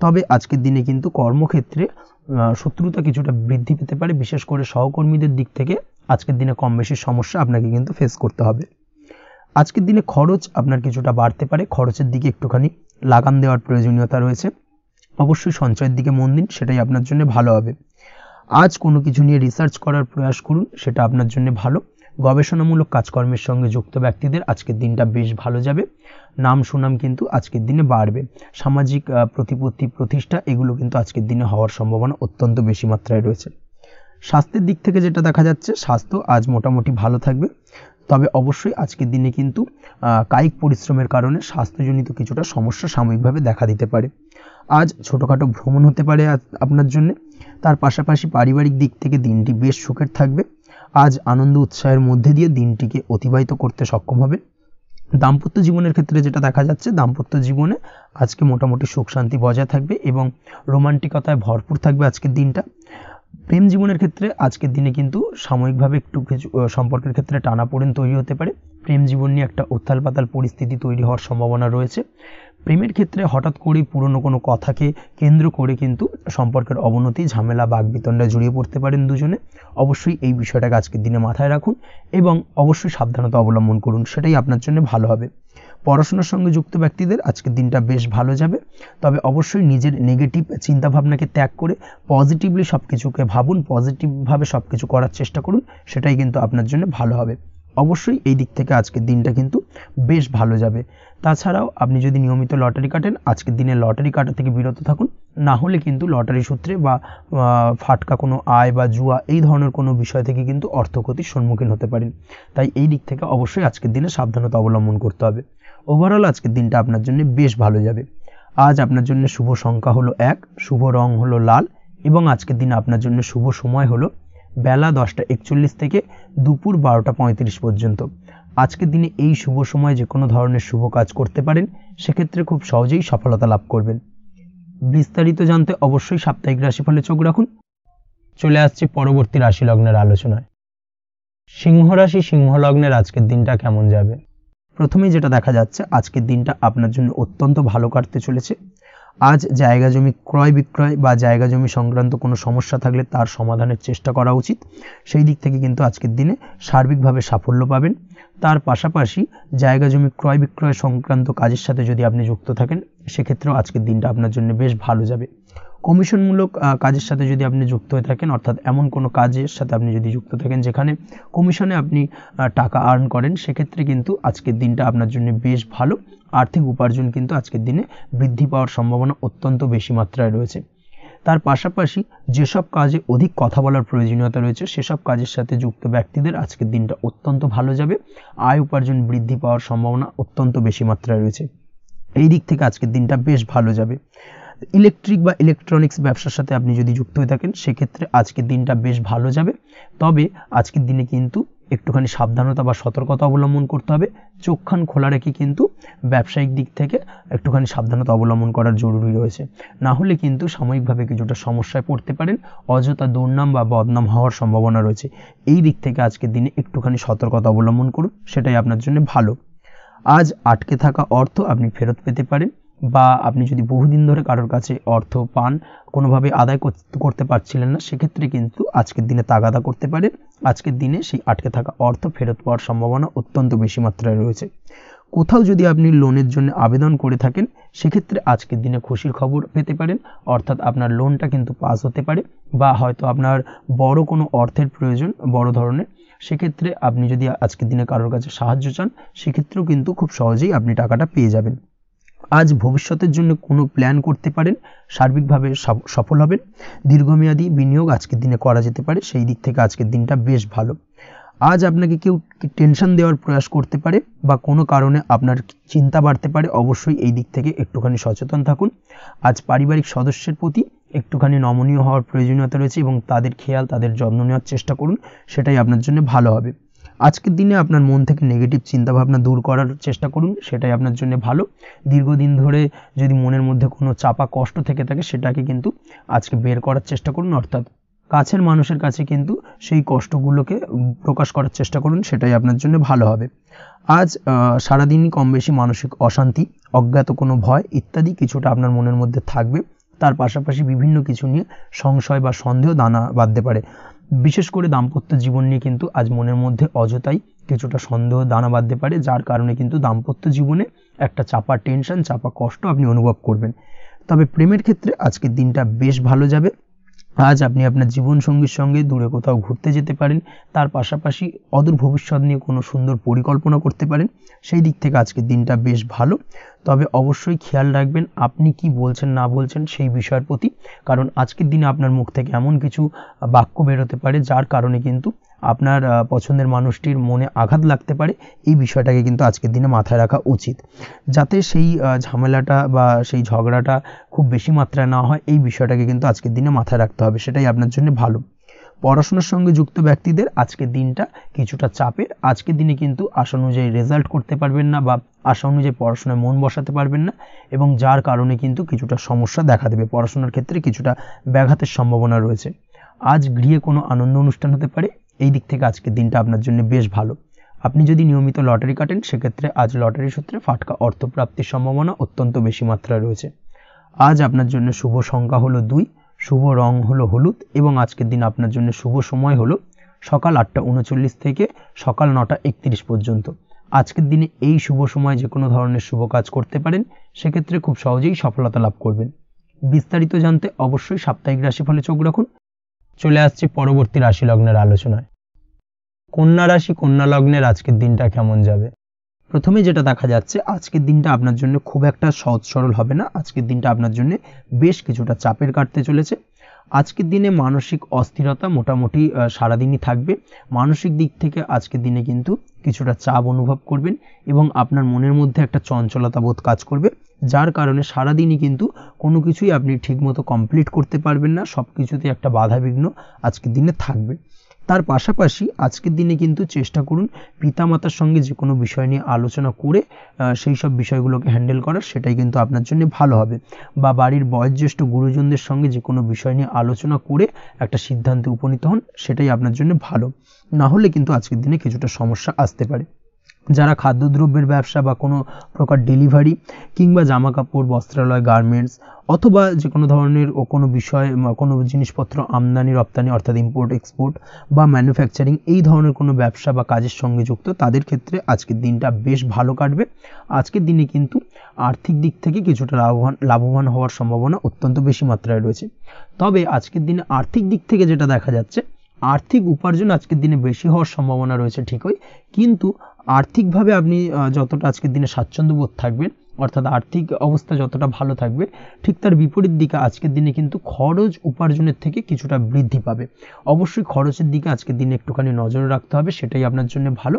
তবে আজকের দিনে কিন্তু কর্মক্ষেত্রে শত্রুতা কিছুটা বৃদ্ধি পেতে পারে, বিশেষ করে সহকর্মীদের দিক থেকে আজকের দিনে কম বেশি সমস্যা আপনাকে কিন্তু ফেস করতে হবে। আজকের দিনে খরচ আপনার কিছুটা বাড়তে পারে, খরচের দিকে একটুখানি লাগাম দেওয়ার প্রয়োজনীয়তা রয়েছে। অবশ্যই সঞ্চয়ের দিকে মন দিন, সেটাই আপনার জন্য ভালো হবে। আজ কোনো কিছু নিয়ে রিসার্চ করার প্রয়াস করুন, সেটা আপনার জন্য ভালো। গবেষণামূলক কাজকর্মের সঙ্গে যুক্ত ব্যক্তিদের আজকের দিনটা বেশ ভালো যাবে। নাম সুনাম কিন্তু আজকের দিনে বাড়বে। সামাজিক প্রতিপত্তি প্রতিষ্ঠা এগুলো কিন্তু আজকের দিনে হওয়ার সম্ভাবনা অত্যন্ত বেশি মাত্রায় রয়েছে। স্বাস্থ্যের দিক থেকে যেটা দেখা যাচ্ছে, স্বাস্থ্য আজ মোটামুটি ভালো থাকবে। তবে অবশ্যই আজকের দিনে কিন্তু কায়িক পরিশ্রমের কারণে স্বাস্থ্যজনিত কিছুটা সমস্যা সাময়িকভাবে দেখা দিতে পারে। আজ ছোটোখাটো ভ্রমণ হতে পারে আপনার জন্য। তার পাশাপাশি পারিবারিক দিক থেকে দিনটি বেশ সুখের থাকবে। আজ আনন্দ উৎসাহের মধ্যে দিয়ে দিনটিকে অতিবাহিত করতে সক্ষম হবে। দাম্পত্য জীবনের ক্ষেত্রে যেটা দেখা যাচ্ছে, দাম্পত্য জীবনে আজকে মোটামুটি সুখ শান্তি বজায় থাকবে এবং রোমান্টিকতায় ভরপুর থাকবে আজকের দিনটা। প্রেম জীবনের ক্ষেত্রে আজকের দিনে কিন্তু সাময়িকভাবে একটু কিছু সম্পর্কের ক্ষেত্রে টানাপোড়েন তৈরি হতে পারে। প্রেম জীবন নিয়ে একটা উত্থাল পাতাল পরিস্থিতি তৈরি হওয়ার সম্ভাবনা রয়েছে। প্রেমের ক্ষেত্রে হঠাৎ করেই পুরনো কোনো কথাকে কেন্দ্র করে কিন্তু সম্পর্কের অবনতি, ঝামেলা, বাকবিতণ্ডায় জড়িয়ে পড়তে পারেন দুজনে। অবশ্যই এই বিষয়টাকে আজকের দিনে মাথায় রাখুন এবং অবশ্যই সাবধানতা অবলম্বন করুন, সেটাই আপনার জন্য ভালো হবে। পড়াশোনার সঙ্গে যুক্ত ব্যক্তিদের আজকের দিনটা বেশ ভালো যাবে। তবে অবশ্যই নিজের নেগেটিভ চিন্তাভাবনাকে ত্যাগ করে পজিটিভলি সব কিছুকে ভাবুন, পজিটিভভাবে সব কিছু করার চেষ্টা করুন, সেটাই কিন্তু আপনার জন্য ভালো হবে। অবশ্যই এই দিক থেকে আজকের দিনটা কিন্তু বেশ ভালো যাবে। তাছাড়াও আপনি যদি নিয়মিত লটারি কাটেন, আজকের দিনে লটারি কাটা থেকে বিরত থাকুন। না হলে কিন্তু লটারি সূত্রে বা ফাটকা কোনো আয় বা জুয়া এই ধরনের কোনো বিষয় থেকে কিন্তু অর্থক্ষতির সম্মুখীন হতে পারেন। তাই এই দিক থেকে অবশ্যই আজকের দিনে সাবধানতা অবলম্বন করতে হবে। ওভারঅল আজকের দিনটা আপনার জন্য বেশ ভালো যাবে। আজ আপনার জন্য শুভ সংখ্যা হলো 1, শুভ রং হলো লাল এবং আজকের দিনে আপনার জন্য শুভ সময় হলো বেলা 10:41 থেকে দুপুর 12:35 পর্যন্ত। আজকের দিনে এই শুভ সময় যে কোনো ধরনের শুভ কাজ করতে পারেন, সেক্ষেত্রে খুব সহজেই সফলতা লাভ করবেন। বিস্তারিত জানতে অবশ্যই সাপ্তাহিক রাশিফলে চোখ রাখুন। চলে আসছে পরবর্তী রাশি লগ্নের আলোচনায়। সিংহ রাশি, সিংহ লগ্নের আজকের দিনটা কেমন যাবে? প্রথমেই যেটা দেখা যাচ্ছে, আজকের দিনটা আপনার জন্য অত্যন্ত ভালো কাটতে চলেছে। আজ জায়গা জমি ক্রয় বিক্রয় বা জায়গা জমি সংক্রান্ত কোনো সমস্যা থাকলে তার সমাধানের চেষ্টা করা উচিত। সেই দিক থেকে কিন্তু আজকের দিনে সার্বিকভাবে সাফল্য পাবেন। তার পাশাপাশি জায়গা জমি ক্রয় বিক্রয় সংক্রান্ত কাজের সাথে যদি আপনি যুক্ত থাকেন সেক্ষেত্রেও আজকের দিনটা আপনার জন্য বেশ ভালো যাবে। কমিশনমূলক কাজের সাথে যদি আপনি যুক্ত হয়ে থাকেন, অর্থাৎ এমন কোনো কাজের সাথে আপনি যদি যুক্ত থাকেন যেখানে কমিশনে আপনি টাকা আর্ন করেন, সেক্ষেত্রে কিন্তু আজকের দিনটা আপনার জন্য বেশ ভালো। আর্থিক উপার্জন কিন্তু আজকের দিনে বৃদ্ধি পাওয়ার সম্ভাবনা অত্যন্ত বেশি মাত্রায় রয়েছে। তার পাশাপাশি যেসব কাজে অধিক কথা বলার প্রয়োজনীয়তা রয়েছে সেসব কাজের সাথে যুক্ত ব্যক্তিদের আজকের দিনটা অত্যন্ত ভালো যাবে। আয় উপার্জন বৃদ্ধি পাওয়ার সম্ভাবনা অত্যন্ত বেশি মাত্রায় রয়েছে। এই দিক থেকে আজকের দিনটা বেশ ভালো যাবে। ইলেকট্রিক বা ইলেকট্রনিক্স ব্যবসার সাথে আপনি যদি যুক্ত হয়ে থাকেন সেক্ষেত্রে আজকের দিনটা বেশ ভালো যাবে। তবে আজকের দিনে কিন্তু একটুখানি সাবধানতা বা সতর্কতা অবলম্বন করতে হবে। চোখ কান খোলা রেখে কিন্তু ব্যবসায়িক দিক থেকে একটুখানি সাবধানতা অবলম্বন করার জরুরি রয়েছে। না হলে কিন্তু সাময়িকভাবে কিছুটা সমস্যায় পড়তে পারেন, অযথা দুর্নাম বা বদনাম হওয়ার সম্ভাবনা রয়েছে। এই দিক থেকে আজকের দিনে একটুখানি সতর্কতা অবলম্বন করুন, সেটাই আপনার জন্য ভালো। আজ আটকে থাকা অর্থ আপনি ফেরত পেতে পারেন, বা আপনি যদি বহুদিন ধরে কারোর কাছে অর্থ পান, কোনোভাবে আদায় করতে পারছিলেন না, সেক্ষেত্রে কিন্তু আজকের দিনে তাগাদা করতে পারেন। আজকের দিনে সেই আটকে থাকা অর্থ ফেরত পাওয়ার সম্ভাবনা অত্যন্ত বেশি মাত্রায় রয়েছে। কোথাও যদি আপনি লোনের জন্য আবেদন করে থাকেন সেক্ষেত্রে আজকের দিনে খুশির খবর পেতে পারেন, অর্থাৎ আপনার লোনটা কিন্তু পাস হতে পারে, বা হয়তো আপনার বড় কোনো অর্থের প্রয়োজন বড় ধরনের, সেক্ষেত্রে আপনি যদি আজকের দিনে কারোর কাছে সাহায্য চান সেক্ষেত্রেও কিন্তু খুব সহজেই আপনি টাকাটা পেয়ে যাবেন। আজ ভবিষ্যতের জন্য কোনো প্ল্যান করতে পারেন, সার্বিকভাবে সফল হবেন। দীর্ঘমেয়াদী বিনিয়োগ আজকের দিনে করা যেতে পারে, সেই দিক থেকে আজকের দিনটা বেশ ভালো। আজ আপনাকে কেউ টেনশন দেওয়ার প্রয়াস করতে পারে বা কোনো কারণে আপনার চিন্তা বাড়তে পারে, অবশ্যই এই দিক থেকে একটুখানি সচেতন থাকুন। আজ পারিবারিক সদস্যের প্রতি একটুখানি নমনীয় হওয়ার প্রয়োজনীয়তা রয়েছে এবং তাদের খেয়াল তাদের যত্ন নেওয়ার চেষ্টা করুন, সেটাই আপনার জন্য ভালো হবে। আজকের দিনে আপনার মন থেকে নেগেটিভ চিন্তাভাবনা দূর করার চেষ্টা করুন, সেটাই আপনার জন্য ভালো। দীর্ঘদিন ধরে যদি মনের মধ্যে কোনো চাপা কষ্ট থেকে থাকে সেটাকে কিন্তু আজকে বের করার চেষ্টা করুন, অর্থাৎ কাছের মানুষের কাছে কিন্তু সেই কষ্টগুলোকে প্রকাশ করার চেষ্টা করুন, সেটাই আপনার জন্য ভালো হবে। আজ সারাদিনই কম বেশি মানসিক অশান্তি, অজ্ঞাত কোনো ভয় ইত্যাদি কিছুটা আপনার মনের মধ্যে থাকবে। তার পাশাপাশি বিভিন্ন কিছু নিয়ে সংশয় বা সন্দেহ দানা বাঁধতে পারে। বিশেষ করে দাম্পত্য জীবন নিয়ে কিন্তু আজ মনের মধ্যে অযথাই কিছুটা সন্দেহ দানা বাঁধতে পারে, যার কারণে কিন্তু দাম্পত্য জীবনে একটা চাপা টেনশন, চাপা কষ্ট আপনি অনুভব করবেন। তবে প্রেমের ক্ষেত্রে আজকের দিনটা বেশ ভালো যাবে। আজ আপনি আপনার জীবনসঙ্গীর সঙ্গে দূরে কোথাও ঘুরতে যেতে পারেন, তার পাশাপাশি অদূর ভবিষ্যৎ নিয়ে কোনো সুন্দর পরিকল্পনা করতে পারেন, সেই দিক থেকে আজকের দিনটা বেশ ভালো। তবে অবশ্যই খেয়াল রাখবেন আপনি কি বলছেন না বলছেন সেই বিষয়ের প্রতি, কারণ আজকের দিনে আপনার মুখ থেকে এমন কিছু বাক্য বেরোতে পারে যার কারণে কিন্তু আপনার পছন্দের মানুষটির মনে আঘাত লাগতে পারে। এই বিষয়টাকে কিন্তু আজকের দিনে মাথায় রাখা উচিত, যাতে সেই ঝামেলাটা বা সেই ঝগড়াটা খুব বেশি মাত্রায় না হয়। এই বিষয়টাকে কিন্তু আজকের দিনে মাথায় রাখতে হবে, সেটাই আপনার জন্য ভালো। পড়াশোনার সঙ্গে যুক্ত ব্যক্তিদের আজকের দিনটা কিছুটা চাপের। আজকের দিনে কিন্তু আশা অনুযায়ী রেজাল্ট করতে পারবেন না বা আশা অনুযায়ী পড়াশোনায় মন বসাতে পারবেন না, এবং যার কারণে কিন্তু কিছুটা সমস্যা দেখা দেবে। পড়াশোনার ক্ষেত্রে কিছুটা ব্যাঘাতের সম্ভাবনা রয়েছে। আজ গৃহে কোনো আনন্দ অনুষ্ঠান হতে পারে, এই দিক থেকে আজকের দিনটা আপনার জন্য বেশ ভালো। আপনি যদি নিয়মিত লটারি কাটেন সেক্ষেত্রে আজ লটারি সূত্রে ফাটকা অর্থপ্রাপ্তির সম্ভাবনা অত্যন্ত বেশি মাত্রায় রয়েছে। আজ আপনার জন্য শুভ সংখ্যা হলো 2, শুভ রং হলো হলুদ, এবং আজকের দিন আপনার জন্য শুভ সময় হলো সকাল 8:39 থেকে সকাল 9:31 পর্যন্ত। আজকের দিনে এই শুভ সময় যে কোনো ধরনের শুভ কাজ করতে পারেন, সেক্ষেত্রে খুব সহজেই সফলতা লাভ করবেন। বিস্তারিত জানতে অবশ্যই সাপ্তাহিক রাশিফলে চোখ রাখুন। চলে আসছে পরবর্তী রাশি লগ্নের আলোচনায়। কন্যা রাশি কন্যা লগ্নের আজকের দিনটা কেমন যাবে? প্রথমে যেটা দেখা যাচ্ছে আজকের দিনটা আপনার জন্য খুব একটা সহজ সরল হবে না। আজকের দিনটা আপনার জন্য বেশ কিছুটা চাপের কাটতে চলেছে। আজকের দিনে মানসিক অস্থিরতা মোটামুটি সারাদিনই থাকবে। মানসিক দিক থেকে আজকের দিনে কিন্তু কিছুটা চাপ অনুভব করবেন এবং আপনার মনের মধ্যে একটা চঞ্চলতা বোধ কাজ করবে, যার কারণে সারাদিনই কিন্তু কোনো কিছুই আপনি ঠিকমতো কমপ্লিট করতে পারবেন না। সব কিছুতে একটা বাধা বিঘ্ন আজকের দিনে থাকবে। তার পাশাপাশি আজকের দিনে কিন্তু চেষ্টা করুন পিতামাতার সঙ্গে যে কোনো বিষয় নিয়ে আলোচনা করে সেই সব বিষয়গুলোকে হ্যান্ডেল করার, সেটাই কিন্তু আপনার জন্য ভালো হবে। বা বাড়ির বয়োজ্যেষ্ঠ গুরুজনদের সঙ্গে যে কোনো বিষয় নিয়ে আলোচনা করে একটা সিদ্ধান্তে উপনীত হন, সেটাই আপনার জন্য ভালো। না হলে কিন্তু আজকের দিনে কিছুটা সমস্যা আসতে পারে। যারা খাদ্যদ্রব্যের ব্যবসা বা কোনো প্রকার ডেলিভারি কিংবা জামা কাপড়, বস্ত্রালয়, গার্মেন্টস অথবা যে কোনো ধরনের কোনো বিষয় কোনো জিনিসপত্র আমদানি রপ্তানি অর্থাৎ ইম্পোর্ট এক্সপোর্ট বা ম্যানুফ্যাকচারিং এই ধরনের কোনো ব্যবসা বা কাজের সঙ্গে যুক্ত তাদের ক্ষেত্রে আজকের দিনটা বেশ ভালো কাটবে। আজকের দিনে কিন্তু আর্থিক দিক থেকে কিছুটা লাভবান হওয়ার সম্ভাবনা অত্যন্ত বেশি মাত্রায় রয়েছে। তবে আজকের দিনে আর্থিক দিক থেকে যেটা দেখা যাচ্ছে, আর্থিক উপার্জন আজকের দিনে বেশি হওয়ার সম্ভাবনা রয়েছে ঠিকই, কিন্তু আর্থিকভাবে আপনি যতটা আজকের দিনে স্বাচ্ছন্দ্যবোধ থাকবেন অর্থাৎ আর্থিক অবস্থা যতটা ভালো থাকবে, ঠিক তার বিপরীত দিকে আজকের দিনে কিন্তু খরচ উপার্জনের থেকে কিছুটা বৃদ্ধি পাবে। অবশ্যই খরচের দিকে আজকের দিনে একটুখানি নজরে রাখতে হবে, সেটাই আপনার জন্য ভালো।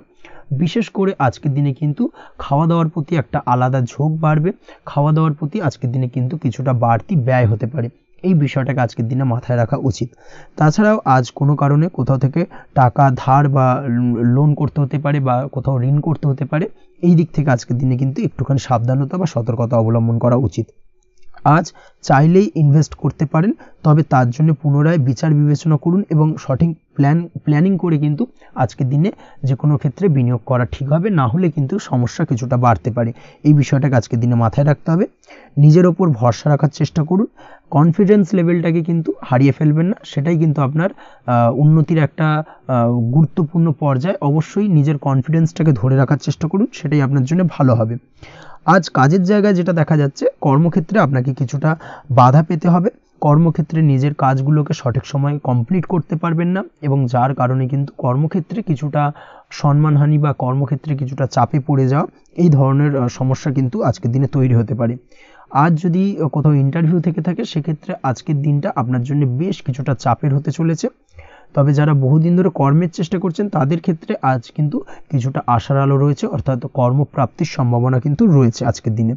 বিশেষ করে আজকের দিনে কিন্তু খাওয়া দাওয়ার প্রতি একটা আলাদা ঝোঁক বাড়বে, খাওয়া দাওয়ার প্রতি আজকের দিনে কিন্তু কিছুটা বাড়তি ব্যয় হতে পারে, এই বিষয়টাকে আজকের দিনে মাথায় রাখা উচিত। তাছাড়াও আজ কোনো কারণে কোথাও থেকে টাকা ধার বা লোন করতে হতে পারে বা কোথাও ঋণ করতে হতে পারে, এই দিক থেকে আজকের দিনে কিন্তু একটুখানি সাবধানতা বা সতর্কতা অবলম্বন করা উচিত। আজ চাইলেই ইনভেস্ট করতে পারেন, তবে তার জন্য পুনরায় বিচার বিবেচনা করুন এবং সঠিক প্ল্যানিং করে কিন্তু আজকের দিনে যে কোনো ক্ষেত্রে বিনিয়োগ করা ঠিক হবে, না হলে কিন্তু সমস্যা কিছুটা বাড়তে পারে। এই বিষয়টাকে আজকের দিনে মাথায় রাখতে হবে। নিজের ওপর ভরসা রাখার চেষ্টা করুন, কনফিডেন্স লেভেলটাকে কিন্তু হারিয়ে ফেলবেন না, সেটাই কিন্তু আপনার উন্নতির একটা গুরুত্বপূর্ণ পর্যায়। অবশ্যই নিজের কনফিডেন্সটাকে ধরে রাখার চেষ্টা করুন, সেটাই আপনার জন্য ভালো হবে। আজ কাজের জায়গায় যেটা দেখা যাচ্ছে, কর্মক্ষেত্রে আপনাকে কিছুটা বাধা পেতে হবে, কর্মক্ষেত্রে নিজের কাজগুলোকে সঠিক সময়ে কমপ্লিট করতে পারবেন না এবং যার কারণে কিন্তু কর্মক্ষেত্রে কিছুটা সম্মানহানি বা কর্মক্ষেত্রে কিছুটা চাপে পড়ে যাওয়া এই ধরনের সমস্যা কিন্তু আজকের দিনে তৈরি হতে পারে। আজ যদি কোথাও ইন্টারভিউ থেকে থাকে, সেক্ষেত্রে আজকের দিনটা আপনার জন্য বেশ কিছুটা চাপের হতে চলেছে। তবে যারা বহুদিন ধরে কর্মের চেষ্টা করছেন তাদের ক্ষেত্রে আজ কিন্তু কিছুটা আশার আলো রয়েছে, অর্থাৎ কর্মপ্রাপ্তির সম্ভাবনা কিন্তু রয়েছে আজকের দিনে।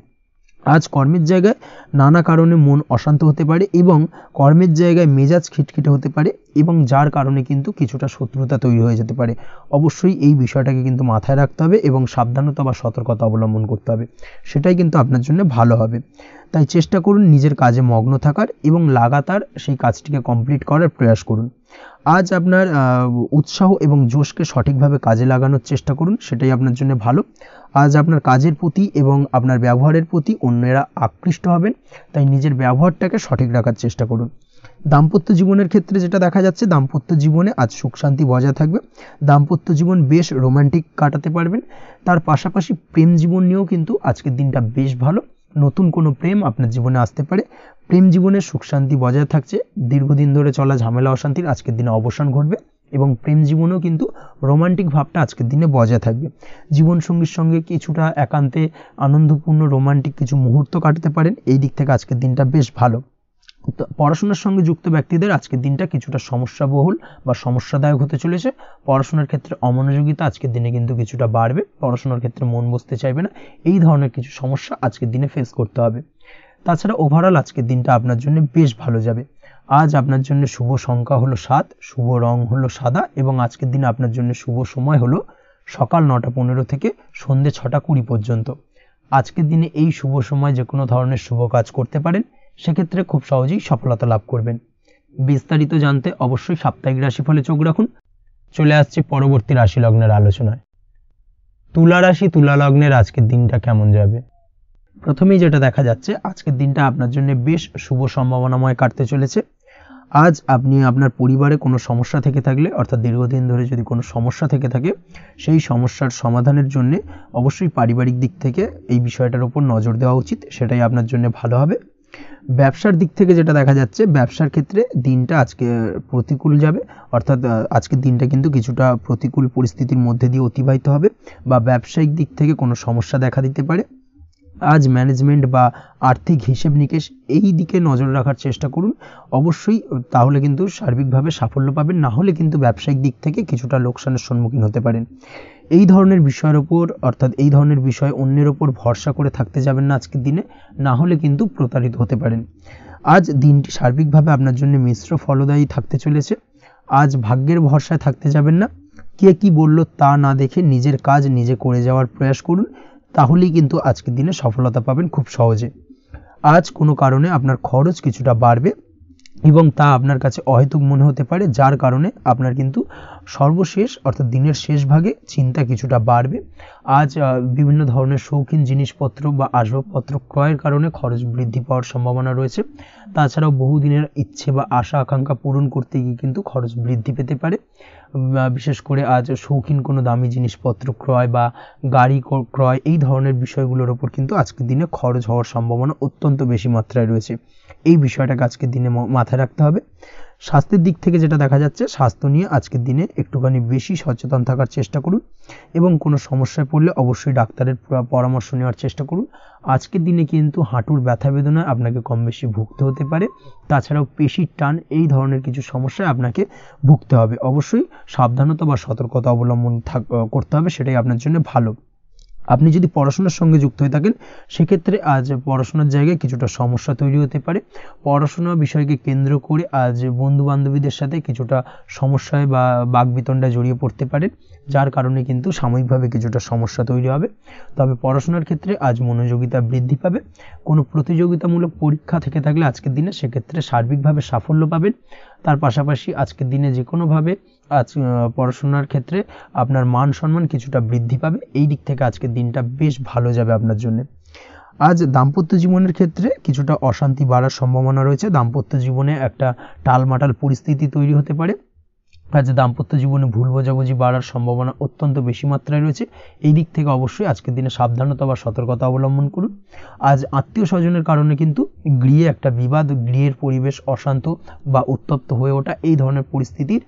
আজ কর্মের জায়গায় নানা কারণে মন অশান্ত হতে পারে এবং কর্মের জায়গায় মেজাজ খিটখিটে হতে পারে এবং যার কারণে কিন্তু কিছুটা শত্রুতা তৈরি হয়ে যেতে পারে। অবশ্যই এই বিষয়টাকে কিন্তু মাথায় রাখতে হবে এবং সাবধানতা বা সতর্কতা অবলম্বন করতে হবে, সেটাই কিন্তু আপনার জন্য ভালো হবে। তাই চেষ্টা করুন নিজের কাজে মগ্ন থাকার এবং লাগাতার সেই কাজটিকে কমপ্লিট করার প্রয়াস করুন। আজ আপনার উৎসাহ এবং জোশকে সঠিকভাবে কাজে লাগানোর চেষ্টা করুন, সেটাই আপনার জন্য ভালো। আজ আপনার কাজের প্রতি এবং আপনার ব্যবহারের প্রতি অন্যেরা আকৃষ্ট হবেন, তাই নিজের ব্যবহারটাকে সঠিক রাখার চেষ্টা করুন। দাম্পত্য জীবনের ক্ষেত্রে যেটা দেখা যাচ্ছে, দাম্পত্য জীবনে আজ সুখ শান্তি বজায় থাকবে, দাম্পত্য জীবন বেশ রোমান্টিক কাটাতে পারবেন। তার পাশাপাশি প্রেম জীবন নিয়েও কিন্তু আজকের দিনটা বেশ ভালো, নতুন কোনো প্রেম আপনার জীবনে আসতে পারে, প্রেম জীবনের সুখ শান্তি বজায় থাকছে, দীর্ঘদিন ধরে চলা ঝামেলা অশান্তির আজকের দিনে অবসান ঘটবে এবং প্রেম জীবনেও কিন্তু রোমান্টিক ভাবটা আজকের দিনে বজায় থাকবে। জীবনসঙ্গীর সঙ্গে কিছুটা একান্তে আনন্দপূর্ণ রোমান্টিক কিছু মুহূর্ত কাটাতে পারেন, এই দিক থেকে আজকের দিনটা বেশ ভালো। পড়াশোনার সঙ্গে যুক্ত ব্যক্তিদের আজকের দিনটা কিছুটা সমস্যাবহুল বা সমস্যাদায়ক হতে চলেছে। পড়াশোনার ক্ষেত্রে অমনোযোগিতা আজকের দিনে কিন্তু কিছুটা বাড়বে, পড়াশোনার ক্ষেত্রে মন বসতে চাইবে না, এই ধরনের কিছু সমস্যা আজকের দিনে ফেস করতে হবে। তাছাড়া ওভারঅল আজকের দিনটা আপনার জন্য বেশ ভালো যাবে। আজ আপনার জন্য শুভ সংখ্যা হলো 7, শুভ রং হলো সাদা এবং আজকের দিনে আপনার জন্য শুভ সময় হলো সকাল 9:15 থেকে সন্ধ্যে 6:20 পর্যন্ত। আজকের দিনে এই শুভ সময় যে কোনো ধরনের শুভ কাজ করতে পারেন, সেক্ষেত্রে খুব সহজেই সফলতা লাভ করবেন। বিস্তারিত জানতে অবশ্যই সাপ্তাহিক রাশিফলে চোখ রাখুন। চলে আসছে পরবর্তী রাশি লগ্নের আলোচনায়। তুলা রাশি, তুলা লগ্নের আজকের দিনটা কেমন যাবে? প্রথমেই যেটা দেখা যাচ্ছে, আজকের দিনটা আপনার জন্য বেশ শুভ সম্ভাবনাময় কাটতে চলেছে। আজ আপনি আপনার পরিবারে কোনো সমস্যা থেকে থাকলে, অর্থাৎ দীর্ঘদিন ধরে যদি কোনো সমস্যা থেকে থাকে, সেই সমস্যার সমাধানের জন্য অবশ্যই পারিবারিক দিক থেকে এই বিষয়টার উপর নজর দেওয়া উচিত, সেটাই আপনার জন্য ভালো হবে। ব্যবসার দিক থেকে যেটা দেখা যাচ্ছে, ব্যবসার ক্ষেত্রে দিনটা আজকে প্রতিকূল যাবে, অর্থাৎ আজকের দিনটা কিন্তু কিছুটা প্রতিকূল পরিস্থিতির মধ্যে দিয়ে অতিবাহিত হবে বা ব্যবসায়িক দিক থেকে কোনো সমস্যা দেখা দিতে পারে। আজ ম্যানেজমেন্ট বা আর্থিক হিসেব নিকেশ এই দিকে নজর রাখার চেষ্টা করুন, অবশ্যই তাহলে কিন্তু সার্বিকভাবে সাফল্য পাবেন, না হলে কিন্তু ব্যবসায়িক দিক থেকে কিছুটা লোকসানের সম্মুখীন হতে পারেন। এই ধরনের বিষয়ের ওপর, অর্থাৎ এই ধরনের বিষয় অন্যের ওপর ভরসা করে থাকতে যাবেন না আজকের দিনে, না হলে কিন্তু প্রতারিত হতে পারেন। আজ দিনটি সার্বিকভাবে আপনার জন্য মিশ্র ফলদায়ী থাকতে চলেছে। আজ ভাগ্যের ভরসায় থাকতে যাবেন না, কে কি বলল তা না দেখে নিজের কাজ নিজে করে যাওয়ার প্রয়াস করুন, তাহলেই কিন্তু আজকের দিনে সফলতা পাবেন খুব সহজে। আজ কোনো কারণে আপনার খরচ কিছুটা বাড়বে এবং তা আপনার কাছে অহেতুক মনে হতে পারে, যার কারণে আপনার কিন্তু সর্বশেষ অর্থাৎ দিনের শেষ ভাগে চিন্তা কিছুটা বাড়বে। আজ বিভিন্ন ধরনের শৌখিন জিনিসপত্র বা আসবাবপত্র ক্রয়ের কারণে খরচ বৃদ্ধি পাওয়ার সম্ভাবনা রয়েছে। তাছাড়াও বহুদিনের ইচ্ছে বা আশা আকাঙ্ক্ষা পূরণ করতে গিয়ে কিন্তু খরচ বৃদ্ধি পেতে পারে। বিশেষ করে আজ শৌখিন কোনো দামি জিনিসপত্র ক্রয় বা গাড়ি ক্রয় এই ধরনের বিষয়গুলোর ওপর কিন্তু আজকের দিনে খরচ হওয়ার সম্ভাবনা অত্যন্ত বেশি মাত্রায় রয়েছে। এই বিষয়টাকে আজকের দিনে মাথায় রাখতে হবে। স্বাস্থ্যের দিক থেকে যেটা দেখা যাচ্ছে, স্বাস্থ্য নিয়ে আজকের দিনে একটুখানি বেশি সচেতন থাকার চেষ্টা করুন এবং কোনো সমস্যায় পড়লে অবশ্যই ডাক্তারের পরামর্শ নেওয়ার চেষ্টা করুন। আজকের দিনে কিন্তু হাঁটুর ব্যথা বেদনায় আপনাকে কম বেশি ভুগতে হতে পারে। তাছাড়াও পেশির টান এই ধরনের কিছু সমস্যায় আপনাকে ভুগতে হবে। অবশ্যই সাবধানতা বা সতর্কতা অবলম্বন করতে হবে, সেটাই আপনার জন্য ভালো। আপনি যদি পড়াশোনার সঙ্গে যুক্ত হয়ে থাকেন সেক্ষেত্রে আজ পড়াশোনার জায়গায় কিছুটা সমস্যা তৈরি হতে পারে। পড়াশোনা বিষয়কে কেন্দ্র করে আজ বন্ধু বান্ধবীদের সাথে কিছুটা সমস্যায় বা বাকবিতণ্ডায় জড়িয়ে পড়তে পারেন, যার কারণে কিন্তু সাময়িকভাবে কিছুটা সমস্যা তৈরি হবে। তবে পড়াশোনার ক্ষেত্রে আজ মনোযোগিতা বৃদ্ধি পাবে। কোনো প্রতিযোগিতামূলক পরীক্ষা থেকে থাকলে আজকের দিনে সেক্ষেত্রে সার্বিকভাবে সাফল্য পাবেন। তার পাশাপাশি আজকের দিনে যে কোনোভাবে আজ পড়াশোনার ক্ষেত্রে আপনার মান সম্মান কিছুটা বৃদ্ধি পাবে। এই দিক থেকে আজকের দিনটা বেশ ভালো যাবে আপনার জন্য। আজ দাম্পত্য জীবনের ক্ষেত্রে কিছুটা অশান্তি বাড়ার সম্ভাবনা রয়েছে। দাম্পত্য জীবনে একটা টালমাটাল পরিস্থিতি তৈরি হতে পারে। আজ দাম্পত্য জীবনে ভুল বোঝাবুঝি বাড়ার সম্ভাবনা অত্যন্ত বেশি মাত্রায় রয়েছে। এই দিক থেকে অবশ্যই আজকের দিনে সাবধানতা বা সতর্কতা অবলম্বন করুন। আজ আত্মীয় স্বজনের কারণে কিন্তু গৃহে একটা বিবাদ, গৃহের পরিবেশ অশান্ত বা উত্তপ্ত হয়ে ওঠা এই ধরনের পরিস্থিতির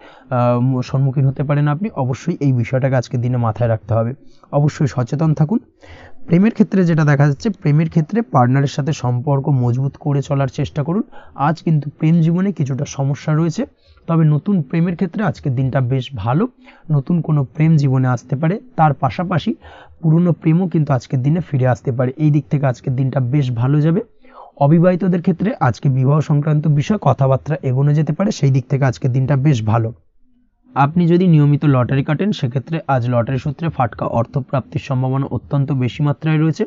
সম্মুখীন হতে পারেন আপনি। অবশ্যই এই বিষয়টাকে আজকের দিনে মাথায় রাখতে হবে। অবশ্যই সচেতন থাকুন। প্রেমের ক্ষেত্রে যেটা দেখা যাচ্ছে, প্রেমের ক্ষেত্রে পার্টনারের সাথে সম্পর্ক মজবুত করে চলার চেষ্টা করুন। আজ কিন্তু প্রেম জীবনে কিছুটা সমস্যা রয়েছে, তবে নতুন প্রেমের ক্ষেত্রে আজকের দিনটা বেশ ভালো। নতুন কোনো প্রেম জীবনে আসতে পারে, তার পাশাপাশি পুরনো প্রেমও কিন্তু আজকের দিনে ফিরে আসতে পারে। এই দিক থেকে আজকের দিনটা বেশ ভালো যাবে। অবিবাহিতদের ক্ষেত্রে আজকে বিবাহ সংক্রান্ত বিষয় কথাবার্তা এগোনো যেতে পারে, সেই দিক থেকে আজকের দিনটা বেশ ভালো। আপনি যদি নিয়মিত লটারি কাটেন সেক্ষেত্রে আজ লটারি সূত্রে ফাটকা অর্থপ্রাপ্তির সম্ভাবনা অত্যন্ত বেশি মাত্রায় রয়েছে।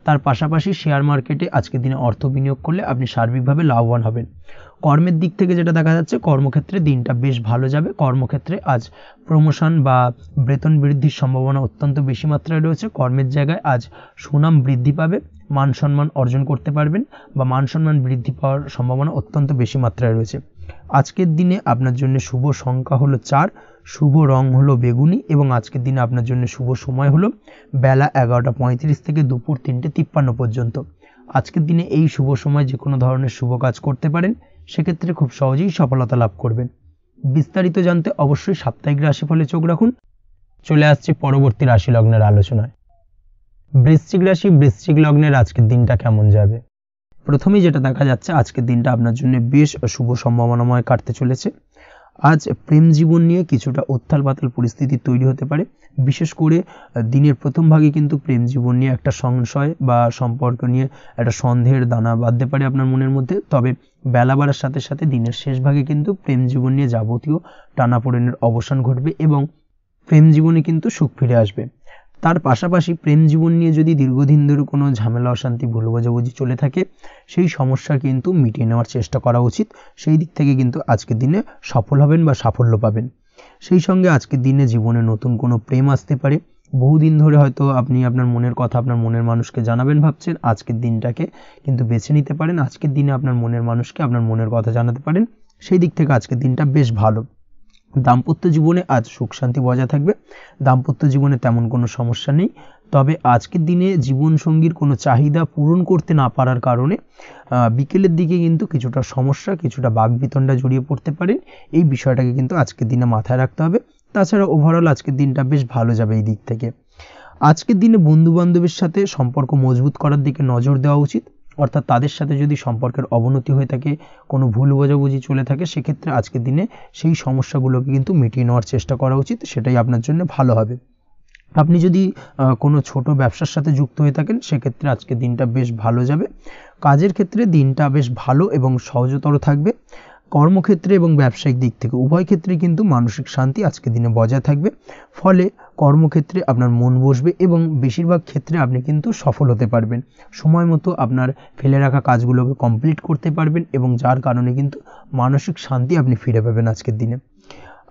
তার পাশাপাশি শেয়ার মার্কেটে আজকের দিনে অর্থ বিনিয়োগ করলে আপনি সার্বিকভাবে লাভবান হবেন। কর্মের দিক থেকে যেটা দেখা যাচ্ছে, কর্মক্ষেত্রে দিনটা বেশ ভালো যাবে। কর্মক্ষেত্রে আজ প্রমোশন বা বেতন বৃদ্ধির সম্ভাবনা অত্যন্ত বেশি মাত্রায় রয়েছে। কর্মের জায়গায় আজ সুনাম বৃদ্ধি পাবে, মান সম্মান অর্জন করতে পারবেন বা মান সম্মান বৃদ্ধি পাওয়ার সম্ভাবনা অত্যন্ত বেশি মাত্রায় রয়েছে। আজকের দিনে আপনার জন্য শুভ সংখ্যা হলো 4, শুভ রং হলো বেগুনি এবং আজকের দিনে আপনার জন্য শুভ সময় হলো বেলা 11:35 থেকে দুপুর 3:53 পর্যন্ত। আজকের দিনে এই শুভ সময় যে কোনো ধরনের শুভ কাজ করতে পারেন, সেক্ষেত্রে খুব সহজেই সফলতা লাভ করবেন। বিস্তারিত জানতে অবশ্যই সাপ্তাহিক রাশিফলে চোখ রাখুন। চলে আসছে পরবর্তী রাশি লগ্নের আলোচনায়। বৃশ্চিক রাশি, বৃশ্চিক লগ্নের আজকের দিনটা কেমন যাবে? প্রথমেই যেটা দেখা যাচ্ছে, আজকের দিনটা আপনার জন্য বেশ শুভ সম্ভাবনাময় কাটতে চলেছে। আজ প্রেম জীবন নিয়ে কিছুটা উত্থাল পাতাল পরিস্থিতি তৈরি হতে পারে। বিশেষ করে দিনের প্রথম ভাগে কিন্তু প্রেম জীবন নিয়ে একটা সংশয় বা সম্পর্ক নিয়ে একটা সন্দেহের দানা বাঁধতে পারে আপনার মনের মধ্যে। তবে বেলা বাড়ার সাথে সাথে দিনের শেষ ভাগে কিন্তু প্রেম জীবন নিয়ে যাবতীয় টানাপোড়েনের অবসান ঘটবে এবং প্রেম জীবনে কিন্তু সুখ ফিরে আসবে। তার পাশাপাশি প্রেম জীবন নিয়ে যদি দীর্ঘদিন ধরে কোনো ঝামেলা অশান্তি ভুল বোঝাবুঝি চলে থাকে, সেই সমস্যা কিন্তু মিটিয়ে নেওয়ার চেষ্টা করা উচিত। সেই দিক থেকে কিন্তু আজকের দিনে সফল হবেন বা সাফল্য পাবেন। সেই সঙ্গে আজকের দিনে জীবনে নতুন কোনো প্রেম আসতে পারে। বহুদিন ধরে হয়তো আপনি আপনার মনের কথা আপনার মনের মানুষকে জানাবেন ভাবছেন, আজকের দিনটাকে কিন্তু বেছে নিতে পারেন। আজকের দিনে আপনার মনের মানুষকে আপনার মনের কথা জানাতে পারেন। সেই দিক থেকে আজকের দিনটা বেশ ভালো। দাম্পত্য জীবনে আজ সুখ শান্তি বজায় থাকবে। দাম্পত্য জীবনে তেমন কোনো সমস্যা নেই। তবে আজকের দিনে জীবনসঙ্গীর কোনো চাহিদা পূরণ করতে না পারার কারণে বিকেলের দিকে কিন্তু কিছুটা সমস্যা, কিছুটা বাকবিতণ্ডা জড়িয়ে পড়তে পারেন। এই বিষয়টাকে কিন্তু আজকের দিনে মাথায় রাখতে হবে। তাছাড়া ওভারঅল আজকের দিনটা বেশ ভালো যাবে এই দিক থেকে। আজকের দিনে বন্ধু বান্ধবের সাথে সম্পর্ক মজবুত করার দিকে নজর দেওয়া উচিত। অর্থাৎ তাদের সাথে যদি সম্পর্কের অবনতি হয়ে থাকে, কোনো ভুল বোঝাবুঝি চলে থাকে, সেক্ষেত্রে আজকের দিনে সেই সমস্যাগুলোকে কিন্তু মিটিয়ে নেওয়ার চেষ্টা করা উচিত। সেটাই আপনার জন্য ভালো হবে। আপনি যদি কোনো ছোট ব্যবসার সাথে যুক্ত হয়ে থাকেন, সেক্ষেত্রে আজকের দিনটা বেশ ভালো যাবে। কাজের ক্ষেত্রে দিনটা বেশ ভালো এবং সহজতর থাকবে। কর্মক্ষেত্রে এবং ব্যবসায়িক দিক থেকে উভয় ক্ষেত্রে কিন্তু মানসিক শান্তি আজকের দিনে বজায় থাকবে। ফলে কর্মক্ষেত্রে আপনার মন বসবে এবং বেশিরভাগ ক্ষেত্রে আপনি কিন্তু সফল হতে পারবেন। সময় মতো আপনার ফেলে রাখা কাজগুলোকে কমপ্লিট করতে পারবেন এবং যার কারণে কিন্তু মানসিক শান্তি আপনি ফিরে পাবেন আজকের দিনে।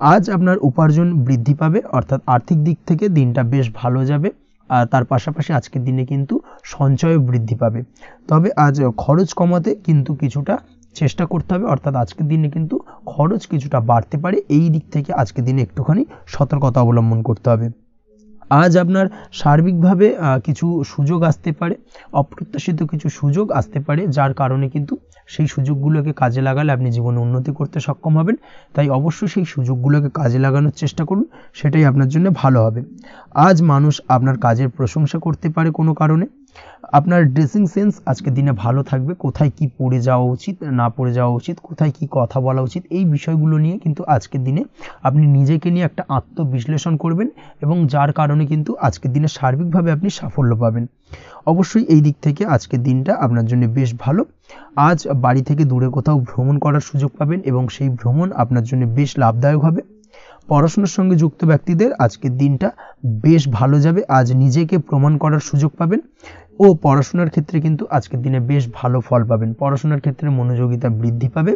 আজ আপনার উপার্জন বৃদ্ধি পাবে, অর্থাৎ আর্থিক দিক থেকে দিনটা বেশ ভালো যাবে। আর তার পাশাপাশি আজকের দিনে কিন্তু সঞ্চয়ও বৃদ্ধি পাবে। তবে আজ খরচ কমাতে কিন্তু কিছুটা চেষ্টা করতে হবে, অর্থাৎ আজকের দিনে কিন্তু খরচ কিছুটা বাড়তে পারে। এই দিক থেকে আজকের দিনে একটুখানি সতর্কতা অবলম্বন করতে হবে। আজ আপনার সার্বিকভাবে কিছু সুযোগ আসতে পারে, অপ্রত্যাশিত কিছু সুযোগ আসতে পারে, যার কারণে কিন্তু সেই সুযোগগুলোকে কাজে লাগালে আপনি জীবনে উন্নতি করতে সক্ষম হবেন। তাই অবশ্যই সেই সুযোগগুলোকে কাজে লাগানোর চেষ্টা করুন, সেটাই আপনার জন্য ভালো হবে। আজ মানুষ আপনার কাজের প্রশংসা করতে পারে কোনো কারণে। আপনার ড্রেসিং সেন্স আজকের দিনে ভালো থাকবে, কোথায় কি পরে যাওয়া উচিত না পরে যাওয়া উচিত, কোথায় কি কথা বলা উচিত, এই বিষয়গুলো নিয়ে কিন্তু আজকের দিনে আপনি নিজেকে নিয়ে একটা আত্মবিশ্লেষণ করবেন, এবং যার কারণে কিন্তু আজকের দিনে সার্বিকভাবে আপনি সাফল্য পাবেন। অবশ্যই এই দিক থেকে আজকের দিনটা আপনার জন্য বেশ ভালো। আজ বাড়ি থেকে দূরে কোথাও ভ্রমণ করার সুযোগ পাবেন, এবং সেই ভ্রমণ আপনার জন্য বেশ লাভদায়ক হবে। পড়াশোনার সঙ্গে যুক্ত ব্যক্তিদের আজকের দিনটা বেশ ভালো যাবে। আজ নিজেকে প্রমাণ করার সুযোগ পাবেন, ও পড়াশোনার ক্ষেত্রে কিন্তু আজকের দিনে বেশ ভালো ফল পাবেন। পড়াশোনার ক্ষেত্রে মনোযোগিতা বৃদ্ধি পাবে।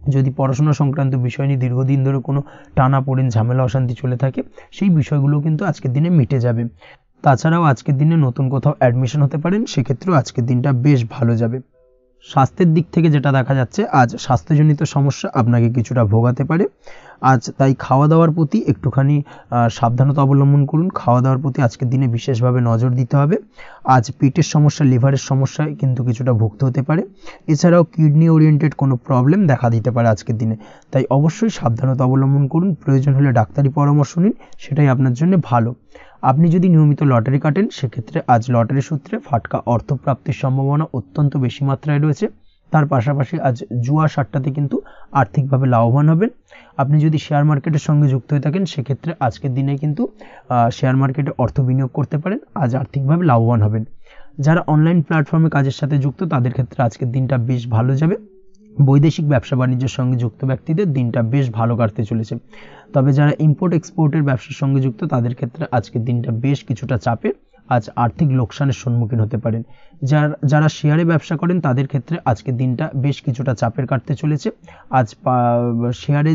যদি পড়াশোনা সংক্রান্ত বিষয় নিয়ে দীর্ঘদিন ধরে কোনো টানাপোড়েন, ঝামেলা, অশান্তি চলে থাকে, সেই বিষয়গুলো কিন্তু আজকের দিনে মিটে যাবে। তাছাড়াও আজকের দিনে নতুন কোথাও অ্যাডমিশন হতে পারেন, সেক্ষেত্রেও আজকের দিনটা বেশ ভালো যাবে। স্বাস্থ্যের দিক থেকে যেটা দেখা যাচ্ছে, আজ স্বাস্থ্যজনিত সমস্যা আপনাকে কিছুটা ভোগাতে পারে। আজ তাই খাওয়া দাওয়ার প্রতি একটুখানি সাবধানতা অবলম্বন করুন। খাওয়া দাওয়ার প্রতি আজকের দিনে বিশেষভাবে নজর দিতে হবে। আজ পেটের সমস্যা, লিভারের সমস্যায় কিন্তু কিছুটা ভুগতে হতে পারে। এছাড়াও কিডনি ওরিয়েন্টেড কোনো প্রবলেম দেখা দিতে পারে আজকের দিনে। তাই অবশ্যই সাবধানতা অবলম্বন করুন, প্রয়োজন হলে ডাক্তারি পরামর্শ নিন, সেটাই আপনার জন্য ভালো। আপনি যদি নিয়মিত লটারি কাটেন, সেক্ষেত্রে আজ লটারি সূত্রে ফাটকা অর্থপ্রাপ্তির সম্ভাবনা অত্যন্ত বেশি মাত্রায় রয়েছে। তার পাশাপাশি আজ জুয়া সাট্টাতে কিন্তু আর্থিকভাবে লাভবান হবেন। আপনি যদি শেয়ার মার্কেটের সঙ্গে যুক্ত হয়ে থাকেন, সেক্ষেত্রে আজকের দিনে কিন্তু শেয়ার মার্কেটে অর্থ বিনিয়োগ করতে পারেন, আজ আর্থিকভাবে লাভবান হবেন। যারা অনলাইন প্ল্যাটফর্মে কাজের সাথে যুক্ত, তাদের ক্ষেত্রে আজকের দিনটা বেশ ভালো যাবে। বৈদেশিক ব্যবসা বাণিজ্যের সঙ্গে যুক্ত ব্যক্তিদের দিনটা বেশ ভালো কাটতে চলেছে। তবে যারা ইম্পোর্ট এক্সপোর্টের ব্যবসার সঙ্গে যুক্ত, তাদের ক্ষেত্রে আজকের দিনটা বেশ কিছুটা চাপের। আজ আর্থিক লোকসানের সম্মুখীন হতে পারেন। যারা শেয়ারে ব্যবসা করেন, তাদের ক্ষেত্রে আজকের দিনটা বেশ কিছুটা চাপের কাটতে চলেছে। আজ শেয়ারে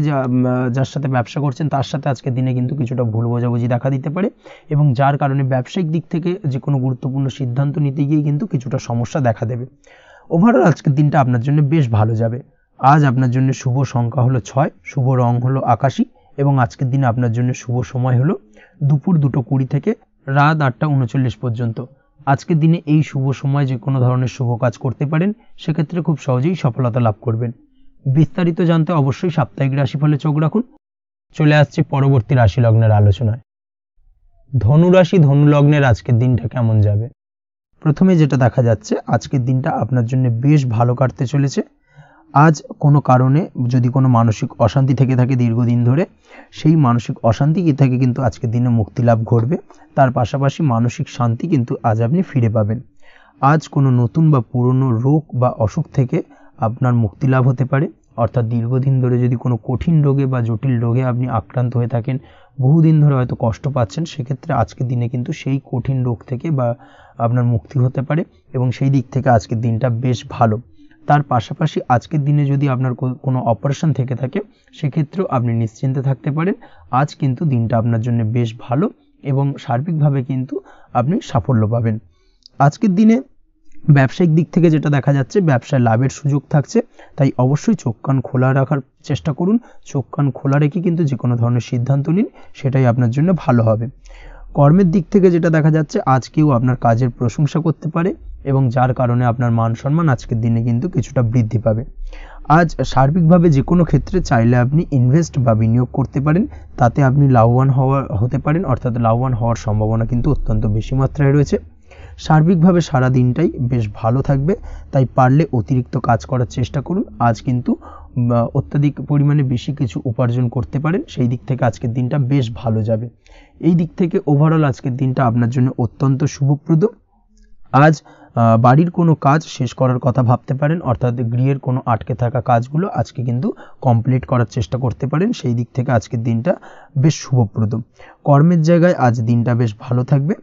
যার সাথে ব্যবসা করছেন, তার সাথে আজকের দিনে কিন্তু কিছুটা ভুল বোঝাবুঝি দেখা দিতে পারে, এবং যার কারণে ব্যবসায়িক দিক থেকে যে কোনো গুরুত্বপূর্ণ সিদ্ধান্ত নিতে গিয়ে কিন্তু কিছুটা সমস্যা দেখা দেবে। ওভারঅল আজকের দিনটা আপনার জন্য বেশ ভালো যাবে। আজ আপনার জন্য শুভ সংখ্যা হলো 6, শুভ রং হলো আকাশী, এবং আজকের দিনে আপনার জন্য শুভ সময় হলো দুপুর 2:20 থেকে রাত 8:39 পর্যন্ত। আজকের দিনে এই শুভ সময় যে কোনো ধরনের শুভ কাজ করতে পারেন, সেক্ষেত্রে খুব সহজেই সফলতা লাভ করবেন। বিস্তারিত জানতে অবশ্যই সাপ্তাহিক রাশিফলে চোখ রাখুন। চলে আসছে পরবর্তী রাশি লগ্নের আলোচনায়। ধনুরাশি, ধনু লগ্নের আজকের দিনটা কেমন যাবে? প্রথমে যেটা দেখা যাচ্ছে, আজকের দিনটা আপনার জন্য বেশ ভালো কাটতে চলেছে। আজ কোনো কারণে যদি কোনো মানসিক অশান্তি থেকে থাকে দীর্ঘদিন ধরে, সেই মানসিক অশান্তি থেকে কিন্তু আজকের দিনে মুক্তি লাভ ঘটবে। তার পাশাপাশি মানসিক শান্তি কিন্তু আজ আপনি ফিরে পাবেন। আজ কোনো নতুন বা পুরনো রোগ বা অসুখ থেকে আপনার মুক্তি লাভ হতে পারে, অর্থাৎ দীর্ঘদিন ধরে যদি কোনো কঠিন রোগে বা জটিল রোগে আপনি আক্রান্ত হয়ে থাকেন, বহুদিন ধরে হয়তো কষ্ট পাচ্ছেন, সেক্ষেত্রে আজকের দিনে কিন্তু সেই কঠিন রোগ থেকে বা আপনার মুক্তি হতে পারে, এবং সেই দিক থেকে আজকের দিনটা বেশ ভালো। তার পাশাপাশি আজকের দিনে যদি আপনার কোনো অপারেশন থেকে থাকে, সেক্ষেত্রেও আপনি নিশ্চিন্তে থাকতে পারেন। আজ কিন্তু দিনটা আপনার জন্য বেশ ভালো, এবং সার্বিকভাবে কিন্তু আপনি সাফল্য পাবেন। আজকের দিনে ব্যবসায়িক দিক থেকে যেটা দেখা যাচ্ছে, ব্যবসায় লাভের সুযোগ থাকছে। তাই অবশ্যই চোখ কান খোলা রাখার চেষ্টা করুন। চোখ কান খোলা রেখে কিন্তু যে কোনো ধরনের সিদ্ধান্ত নিন, সেটাই আপনার জন্য ভালো হবে। কর্মের দিক থেকে যেটা দেখা যাচ্ছে, আজ কেউ আপনার কাজের প্রশংসা করতে পারে, এবং যার কারণে আপনার মান সম্মান আজকের দিনে কিন্তু কিছুটা বৃদ্ধি পাবে। আজ সার্বিকভাবে যে কোনো ক্ষেত্রে চাইলে আপনি ইনভেস্ট বা বিনিয়োগ করতে পারেন, তাতে আপনি লাভবান হতে পারেন, অর্থাৎ লাভবান হওয়ার সম্ভাবনা কিন্তু অত্যন্ত বেশি মাত্রায় রয়েছে। সার্বিকভাবে সারা দিনটাই বেশ ভালো থাকবে, তাই পারলে অতিরিক্ত কাজ করার চেষ্টা করুন। আজ কিন্তু অত্যাধিক পরিমাণে বেশি কিছু উপার্জন করতে পারেন, সেই দিক থেকে আজকের দিনটা বেশ ভালো যাবে। এই দিক থেকে ওভারঅল আজকের দিনটা আপনার জন্য অত্যন্ত শুভপ্রদ। আজ বাড়ির কোনো কাজ শেষ করার কথা ভাবতে পারেন, অর্থাৎ গৃহের কোনো আটকে থাকা কাজগুলো আজকে কিন্তু কমপ্লিট করার চেষ্টা করতে পারেন। সেই দিক থেকে আজকের দিনটা বেশ শুভপ্রদ। কর্মের জায়গায় আজ দিনটা বেশ ভালো থাকবে।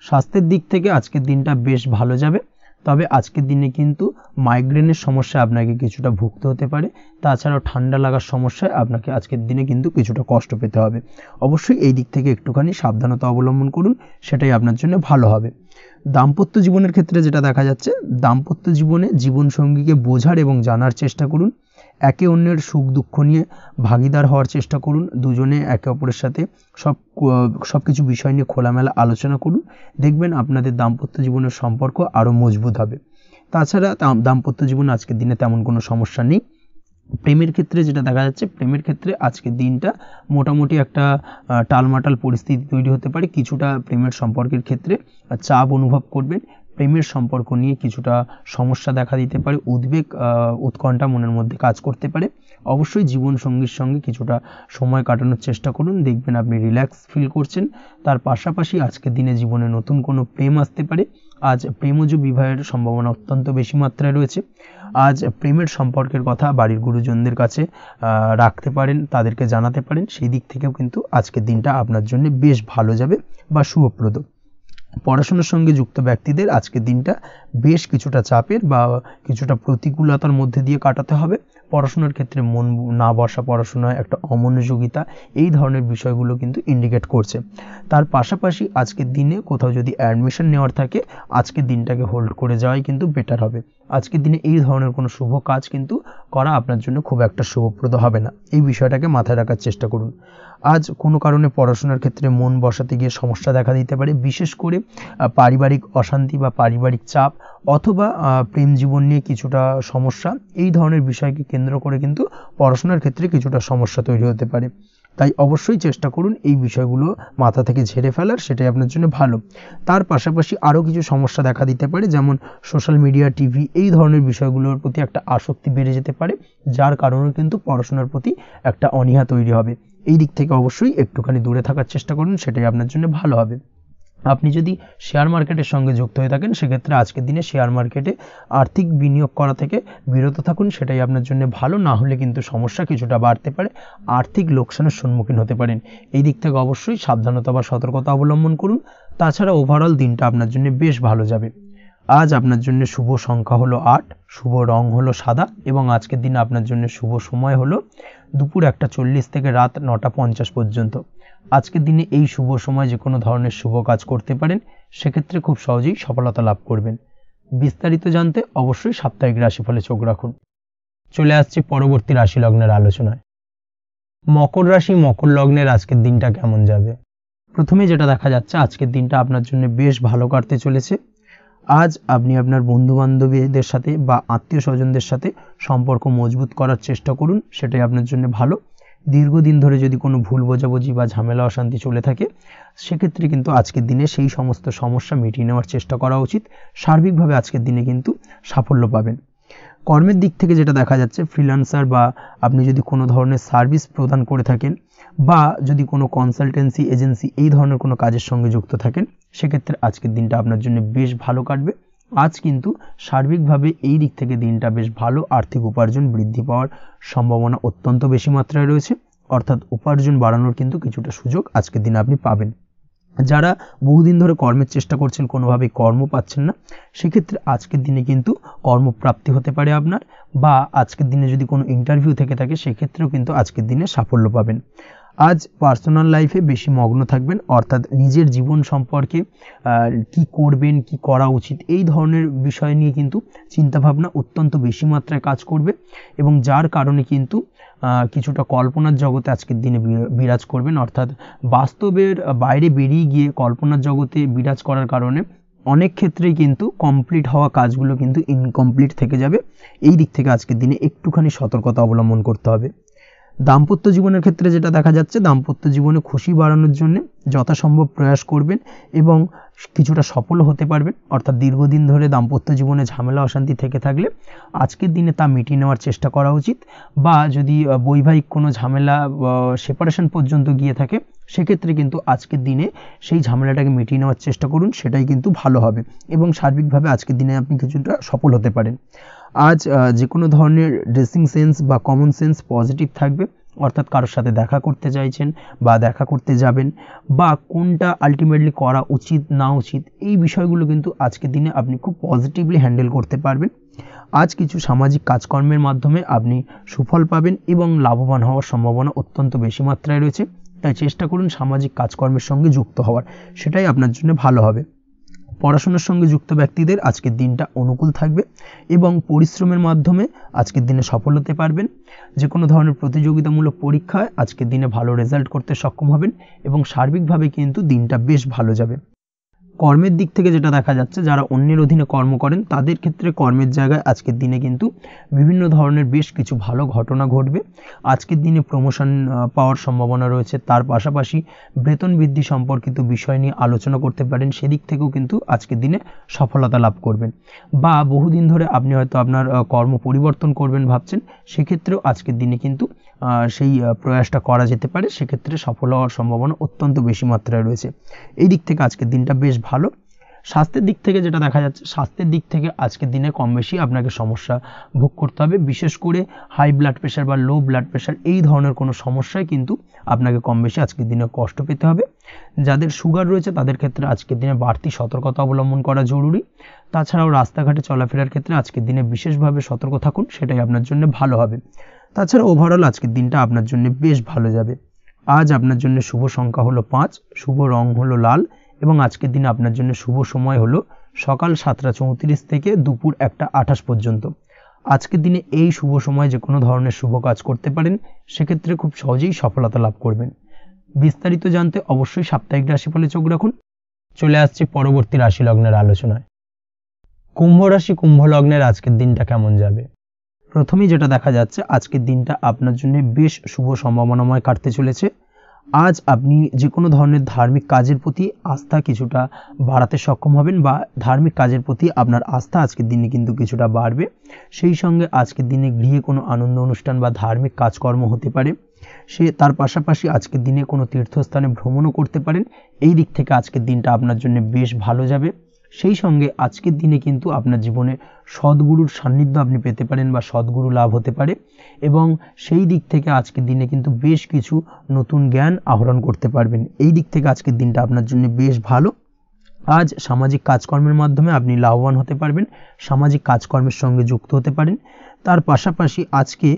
স্বাস্থ্যের দিক থেকে আজকের দিনটা বেশ ভালো যাবে। তবে আজকের দিনে কিন্তু মাইগ্রেনের সমস্যা আপনাকে কিছুটা ভুগতে হতে পারে, তাছাড়াও ঠান্ডা লাগার সমস্যায় আপনাকে আজকের দিনে কিন্তু কিছুটা কষ্ট পেতে হবে। অবশ্যই এই দিক থেকে একটুখানি সাবধানতা অবলম্বন করুন, সেটাই আপনার জন্য ভালো হবে। দাম্পত্য জীবনের ক্ষেত্রে যেটা দেখা যাচ্ছে, দাম্পত্য জীবনে জীবনসঙ্গীকে বোঝার এবং জানার চেষ্টা করুন, একে অন্যের সুখ দুঃখ নিয়ে ভাগীদার হওয়ার চেষ্টা করুন, দুজনে একে অপরের সাথে সব কিছু বিষয় নিয়ে খোলামেলা আলোচনা করুন, দেখবেন আপনাদের দাম্পত্য জীবনের সম্পর্ক আরও মজবুত হবে। তাছাড়া দাম্পত্য জীবনে আজকের দিনে তেমন কোনো সমস্যা নেই। প্রেমের ক্ষেত্রে যেটা দেখা যাচ্ছে, প্রেমের ক্ষেত্রে আজকের দিনটা মোটামুটি একটা টালমাটাল পরিস্থিতি তৈরি হতে পারে, কিছুটা প্রেমের সম্পর্কের ক্ষেত্রে চাপ অনুভব করবেন, প্রেমের সম্পর্ক নিয়ে কিছুটা সমস্যা দেখা দিতে পারে, উদ্বেগ উৎকণ্ঠা মনের মধ্যে কাজ করতে পারে। অবশ্যই জীবনসঙ্গীর সঙ্গে কিছুটা সময় কাটানোর চেষ্টা করুন, দেখবেন আপনি রিল্যাক্স ফিল করছেন। তার পাশাপাশি আজকের দিনে জীবনে নতুন কোনো প্রেম আসতে পারে। আজ প্রেমজ বিবাহের সম্ভাবনা অত্যন্ত বেশি মাত্রায় রয়েছে। আজ প্রেমের সম্পর্কের কথা বাড়ির গুরুজনদের কাছে রাখতে পারেন, তাদেরকে জানাতে পারেন, সেই দিক থেকেও কিন্তু আজকের দিনটা আপনার জন্য বেশ ভালো যাবে বা শুভপ্রদ। পড়াশোনার সঙ্গে যুক্ত ব্যক্তিদের আজকের দিনটা বেশ কিছুটা চাপের বা কিছুটা প্রতিকূলতার মধ্যে দিয়ে কাটাতে হবে। পড়াশোনার ক্ষেত্রে মন না বসা, পড়াশোনায় একটা অমনোযোগিতা, এই ধরনের বিষয়গুলো কিন্তু ইন্ডিকেট করছে। তার পাশাপাশি আজকের দিনে কোথাও যদি অ্যাডমিশন নেওয়ার থাকে, আজকের দিনটাকে হোল্ড করে যাওয়াই কিন্তু বেটার হবে। আজকের দিনে এই ধরনের কোনো শুভ কাজ কিন্তু করা আপনার জন্য খুব একটা শুভপ্রদ হবে না, এই বিষয়টাকে মাথায় রাখার চেষ্টা করুন। আজ কোনো কারণে পড়াশোনার ক্ষেত্রে মন বসাতে গিয়ে সমস্যা দেখা দিতে পারে, বিশেষ করে পারিবারিক অশান্তি বা পারিবারিক চাপ অথবা প্রেম জীবন নিয়ে কিছুটা সমস্যা, এই ধরনের বিষয়কে কেন্দ্র করে কিন্তু পড়াশোনার ক্ষেত্রে কিছুটা সমস্যা তৈরি হতে পারে। তাই অবশ্যই চেষ্টা করুন এই বিষয়গুলো মাথা থেকে ঝেড়ে ফেলার, সেটাই আপনার জন্য ভালো। তার পাশাপাশি আরও কিছু সমস্যা দেখা দিতে পারে, যেমন সোশ্যাল মিডিয়া, টিভি, এই ধরনের বিষয়গুলোর প্রতি একটা আসক্তি বেড়ে যেতে পারে, যার কারণে কিন্তু পড়াশোনার প্রতি একটা অনীহা তৈরি হবে। এই দিক থেকে অবশ্যই একটুখানি দূরে থাকার চেষ্টা করুন, সেটাই আপনার জন্য ভালো হবে। আপনি যদি শেয়ার মার্কেটের সঙ্গে যুক্ত হয়ে থাকেন, সেক্ষেত্রে আজকের দিনে শেয়ার মার্কেটে আর্থিক বিনিয়োগ করা থেকে বিরত থাকুন, সেটাই আপনার জন্য ভালো। না হলে কিন্তু সমস্যা কিছুটা বাড়তে পারে, আর্থিক লোকসানের সম্মুখীন হতে পারেন। এই দিক থেকে অবশ্যই সাবধানতা বা সতর্কতা অবলম্বন করুন। তাছাড়া ওভারঅল দিনটা আপনার জন্য বেশ ভালো যাবে। আজ আপনার জন্য শুভ সংখ্যা হলো 8, শুভ রং হলো সাদা, এবং আজকের দিনে আপনার জন্য শুভ সময় হলো দুপুর 1:40 থেকে রাত 9:50 পর্যন্ত। আজকের দিনে এই শুভ সময় যে কোনো ধরনের শুভ কাজ করতে পারেন, সেক্ষেত্রে খুব সহজেই সফলতা লাভ করবেন। বিস্তারিত জানতে অবশ্যই সাপ্তাহিক রাশিফলে চোখ রাখুন। চলে আসছি পরবর্তী রাশি লগ্নের আলোচনায়। মকর রাশি, মকর লগ্নের আজকের দিনটা কেমন যাবে? প্রথমে যেটা দেখা যাচ্ছে, আজকের দিনটা আপনার জন্য বেশ ভালো কাটতে চলেছে। আজ আপনি আপনার বন্ধু বান্ধবীদের সাথে বা আত্মীয় স্বজনদের সাথে সম্পর্ক মজবুত করার চেষ্টা করুন, সেটাই আপনার জন্য ভালো। দীর্ঘদিন ধরে যদি কোনো ভুল বোঝাবুঝি বা ঝামেলা অশান্তি চলে থাকে, সেক্ষেত্রে কিন্তু আজকের দিনে সেই সমস্ত সমস্যা মিটিয়ে নেওয়ার চেষ্টা করা উচিত। সার্বিকভাবে আজকের দিনে কিন্তু সাফল্য পাবেন। কর্মের দিক থেকে যেটা দেখা যাচ্ছে, ফ্রিল্যান্সার বা আপনি যদি কোনো ধরনের সার্ভিস প্রদান করে থাকেন বা যদি কোনো কনসালটেন্সি এজেন্সি এই ধরনের কোনো কাজের সঙ্গে যুক্ত থাকেন, সেক্ষেত্রে আজকের দিনটা আপনার জন্য বেশ ভালো কাটবে। আজ কিন্তু সার্বিকভাবে এই দিক থেকে দিনটা বেশ ভালো, আর্থিক উপার্জন বৃদ্ধি পাওয়ার সম্ভাবনা অত্যন্ত বেশি মাত্রায় রয়েছে, অর্থাৎ উপার্জন বাড়ানোর কিন্তু কিছুটা সুযোগ আজকের দিনে আপনি পাবেন। যারা বহুদিন ধরে কর্মের চেষ্টা করছেন, কোনোভাবেই কর্ম পাচ্ছেন না, সেক্ষেত্রে আজকের দিনে কিন্তু কর্মপ্রাপ্তি হতে পারে আপনার, বা আজকের দিনে যদি কোনো ইন্টারভিউ থেকে থাকে, সেক্ষেত্রেও কিন্তু আজকের দিনে সাফল্য পাবেন। আজ পার্সোনাল লাইফে বেশি মগ্ন থাকবেন, অর্থাৎ নিজের জীবন সম্পর্কে কি করবেন, কি করা উচিত, এই ধরনের বিষয় নিয়ে কিন্তু চিন্তাভাবনা অত্যন্ত বেশি মাত্রায় কাজ করবে, এবং যার কারণে কিন্তু কিছুটা কল্পনার জগতে আজকের দিনে বিরাজ করবেন, অর্থাৎ বাস্তবের বাইরে বেরিয়ে গিয়ে কল্পনার জগতে বিরাজ করার কারণে অনেক ক্ষেত্রেই কিন্তু কমপ্লিট হওয়া কাজগুলো কিন্তু ইনকমপ্লিট থেকে যাবে। এই দিক থেকে আজকের দিনে একটুখানি সতর্কতা অবলম্বন করতে হবে। দাম্পত্য জীবনের ক্ষেত্রে যেটা দেখা যাচ্ছে, দাম্পত্য জীবনে খুশি বাড়ানোর জন্য যথাসম্ভব প্রয়াস করবেন এবং কিছুটা সফল হতে পারবেন, অর্থাৎ দীর্ঘদিন ধরে দাম্পত্য জীবনে ঝামেলা অশান্তি থেকে থাকলে আজকের দিনে তা মিটিয়ে নেওয়ার চেষ্টা করা উচিত, বা যদি বৈবাহিক কোনো ঝামেলা সেপারেশন পর্যন্ত গিয়ে থাকে, সেক্ষেত্রে কিন্তু আজকের দিনে সেই ঝামেলাটাকে মিটিয়ে নেওয়ার চেষ্টা করুন, সেটাই কিন্তু ভালো হবে, এবং সার্বিকভাবে আজকের দিনে আপনি কিছুটা সফল হতে পারেন। আজ যে কোনো ধরনের ড্রেসিং সেন্স বা কমন সেন্স পজিটিভ থাকবে, অর্থাৎ কারোর সাথে দেখা করতে চাইছেন বা দেখা করতে যাবেন, বা কোনটা আলটিমেটলি করা উচিত না উচিত, এই বিষয়গুলো কিন্তু আজকের দিনে আপনি খুব পজিটিভলি হ্যান্ডেল করতে পারবেন। আজ কিছু সামাজিক কাজকর্মের মাধ্যমে আপনি সুফল পাবেন এবং লাভবান হওয়ার সম্ভাবনা অত্যন্ত বেশি মাত্রায় রয়েছে। তাই চেষ্টা করুন সামাজিক কাজকর্মের সঙ্গে যুক্ত হওয়ার, সেটাই আপনার জন্য ভালো হবে। পড়াশোনার সঙ্গে যুক্ত ব্যক্তিদের আজকের দিনটা অনুকূল থাকবে এবং পরিশ্রমের মাধ্যমে আজকের দিনে সফল হতে পারবেন। যে কোনো ধরনের প্রতিযোগিতামূলক পরীক্ষায় আজকের দিনে ভালো রেজাল্ট করতে সক্ষম হবেন এবং সার্বিকভাবে কিন্তু দিনটা বেশ ভালো যাবে। কর্মের দিক থেকে যেটা দেখা যাচ্ছে, যারা অন্যের অধীনে কর্ম করেন তাদের ক্ষেত্রে কর্মের জায়গায় আজকের দিনে কিন্তু বিভিন্ন ধরনের বেশ কিছু ভালো ঘটনা ঘটবে। আজকের দিনে প্রমোশন পাওয়ার সম্ভাবনা রয়েছে, তার পাশাপাশি বেতন বৃদ্ধি সম্পর্কিত বিষয় নিয়ে আলোচনা করতে পারেন, সেদিক থেকেও কিন্তু আজকের দিনে সফলতা লাভ করবেন। বা বহুদিন ধরে আপনি হয়তো আপনার কর্ম পরিবর্তন করবেন ভাবছেন, সেক্ষেত্রেও আজকের দিনে কিন্তু সেই প্রয়াসটা করা যেতে পারে, সেক্ষেত্রে সফল হওয়ার সম্ভাবনা অত্যন্ত বেশি মাত্রায় রয়েছে। এই দিক থেকে আজকের দিনটা বেশ ভালো। স্বাস্থ্যের দিক থেকে যেটা দেখা যাচ্ছে, স্বাস্থ্যের দিক থেকে আজকের দিনে কম বেশি আপনাকে সমস্যা ভোগ করতে হবে, বিশেষ করে হাই ব্লাড প্রেশার বা লো ব্লাড প্রেশার এই ধরনের কোনো সমস্যায় কিন্তু আপনাকে কম বেশি আজকের দিনে কষ্ট পেতে হবে। যাদের সুগার রয়েছে তাদের ক্ষেত্রে আজকের দিনে বাড়তি সতর্কতা অবলম্বন করা জরুরি। তাছাড়াও রাস্তাঘাটে চলাফেরার ক্ষেত্রে আজকের দিনে বিশেষভাবে সতর্ক থাকুন, সেটাই আপনার জন্য ভালো হবে। তাছাড়া ওভারঅল আজকের দিনটা আপনার জন্য বেশ ভালো যাবে। আজ আপনার জন্য শুভ সংখ্যা হলো 5, শুভ রং হলো লাল এবং আজকের দিনে আপনার জন্য শুভ সময় হলো সকাল 7:34 থেকে দুপুর 1:28 পর্যন্ত। আজকের দিনে এই শুভ সময় যে কোনো ধরনের শুভ কাজ করতে পারেন, সেক্ষেত্রে খুব সহজেই সফলতা লাভ করবেন। বিস্তারিত জানতে অবশ্যই সাপ্তাহিক রাশিফলে চোখ রাখুন। চলে আসছি পরবর্তী রাশি লগ্নের আলোচনায়। কুম্ভ রাশি, কুম্ভ লগ্নের আজকের দিনটা কেমন যাবে? প্রথমেই যেটা দেখা যাচ্ছে, আজকের দিনটা আপনার জন্য বেশ শুভ সম্ভাবনাময় কাটতে চলেছে। আজ আপনি যে কোনো ধরনের ধার্মিক কাজের প্রতি আস্থা কিছুটা বাড়াতে সক্ষম হবেন, বা ধার্মিক কাজের প্রতি আপনার আস্থা আজকের দিনে কিন্তু কিছুটা বাড়বে। সেই সঙ্গে আজকের দিনে গৃহে কোনো আনন্দ অনুষ্ঠান বা ধার্মিক কাজকর্ম হতে পারে, তার পাশাপাশি আজকের দিনে কোনো তীর্থস্থানে ভ্রমণও করতে পারেন। এই দিক থেকে আজকের দিনটা আপনার জন্য বেশ ভালো যাবে। সেই সঙ্গে আজকের দিনে কিন্তু আপনার জীবনে সদ্গুরুর সান্নিধ্য আপনি পেতে পারেন বা সদ্গুরু লাভ হতে পারে, এবং সেই দিক থেকে আজকের দিনে কিন্তু বেশ কিছু নতুন জ্ঞান আহরণ করতে পারবেন। এই দিক থেকে আজকের দিনটা আপনার জন্য বেশ ভালো। আজ সামাজিক কাজকর্মের মাধ্যমে আপনি লাভবান হতে পারবেন, সামাজিক কাজকর্মের সঙ্গে যুক্ত হতে পারেন। তার পাশাপাশি আজকে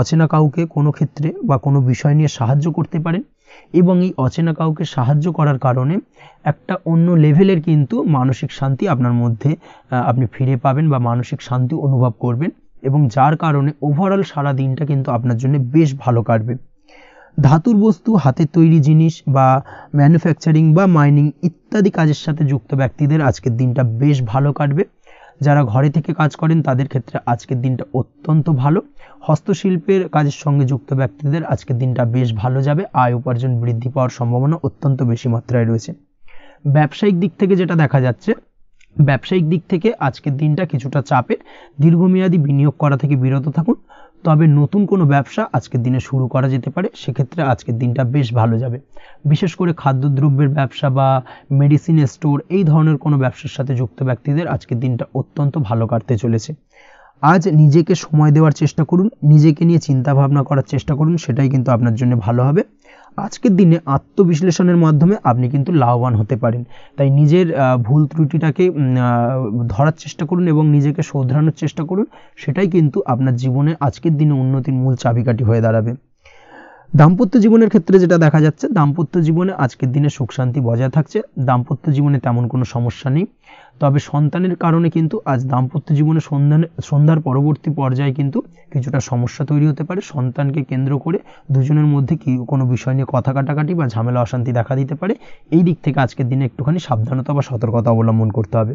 অচেনা কাউকে কোনো ক্ষেত্রে বা কোনো বিষয় নিয়ে সাহায্য করতে পারেন, এবং এই অচেনা কাউকে সাহায্য করার কারণে একটা অন্য লেভেলের কিন্তু মানসিক শান্তি আপনার মধ্যে আপনি ফিরে পাবেন বা মানসিক শান্তি অনুভব করবেন, এবং যার কারণে ওভারঅল সারা দিনটা কিন্তু আপনার জন্য বেশ ভালো কাটবে। ধাতুর বস্তু, হাতের তৈরি জিনিস বা ম্যানুফ্যাকচারিং বা মাইনিং ইত্যাদি কাজের সাথে যুক্ত ব্যক্তিদের আজকের দিনটা বেশ ভালো কাটবে। যারা ঘরে থেকে কাজ করেন তাদের ক্ষেত্রে আজকের দিনটা অত্যন্ত ভালো। হস্তশিল্পের কাজের সঙ্গে যুক্ত ব্যক্তিদের আজকের দিনটা বেশ ভালো যাবে, আয় উপার্জন বৃদ্ধি পাওয়ার সম্ভাবনা অত্যন্ত বেশি মাত্রায় রয়েছে। ব্যবসায়িক দিক থেকে যেটা দেখা যাচ্ছে, ব্যবসায়িক দিক থেকে আজকের দিনটা কিছুটা চাপের, দীর্ঘমেয়াদী বিনিয়োগ করা থেকে বিরত থাকুন। তবে নতুন কোনো ব্যবসা আজকের দিনে শুরু করা যেতে পারে, সেক্ষেত্রে আজকের দিনটা বেশ ভালো যাবে। বিশেষ করে খাদ্যদ্রব্যের ব্যবসা বা মেডিসিন স্টোর এই ধরনের কোনো ব্যবসার সাথে যুক্ত ব্যক্তিদের আজকের দিনটা অত্যন্ত ভালো কাটতে চলেছে। আজ নিজেকে সময় দেওয়ার চেষ্টা করুন, নিজেকে নিয়ে চিন্তা ভাবনা করার চেষ্টা করুন, সেটাই কিন্তু আপনার জন্য ভালো হবে। আজকের দিনে আত্মবিশ্লেষণের মাধ্যমে আপনি কিন্তু লাভবান হতে পারেন, তাই নিজের ভুল ত্রুটিটাকে ধরার চেষ্টা করুন এবং নিজেকে শোধরানোর চেষ্টা করুন, সেটাই কিন্তু আপনার জীবনে আজকের দিনে উন্নতির মূল চাবিকাঠি হয়ে দাঁড়াবে। দাম্পত্য জীবনের ক্ষেত্রে যেটা দেখা যাচ্ছে, দাম্পত্য জীবনে আজকের দিনে সুখ শান্তি বজায় থাকছে, দাম্পত্য জীবনে তেমন কোনো সমস্যা নেই। তবে সন্তানের কারণে কিন্তু আজ দাম্পত্য জীবনে সন্ধ্যার পরবর্তী পর্যায়ে কিন্তু কিছুটা সমস্যা তৈরি হতে পারে। সন্তানকে কেন্দ্র করে দুজনের মধ্যে কোনো বিষয় নিয়ে কথা কাটাকাটি বা ঝামেলা অশান্তি দেখা দিতে পারে। এই দিক থেকে আজকের দিনে একটুখানি সাবধানতা বা সতর্কতা অবলম্বন করতে হবে।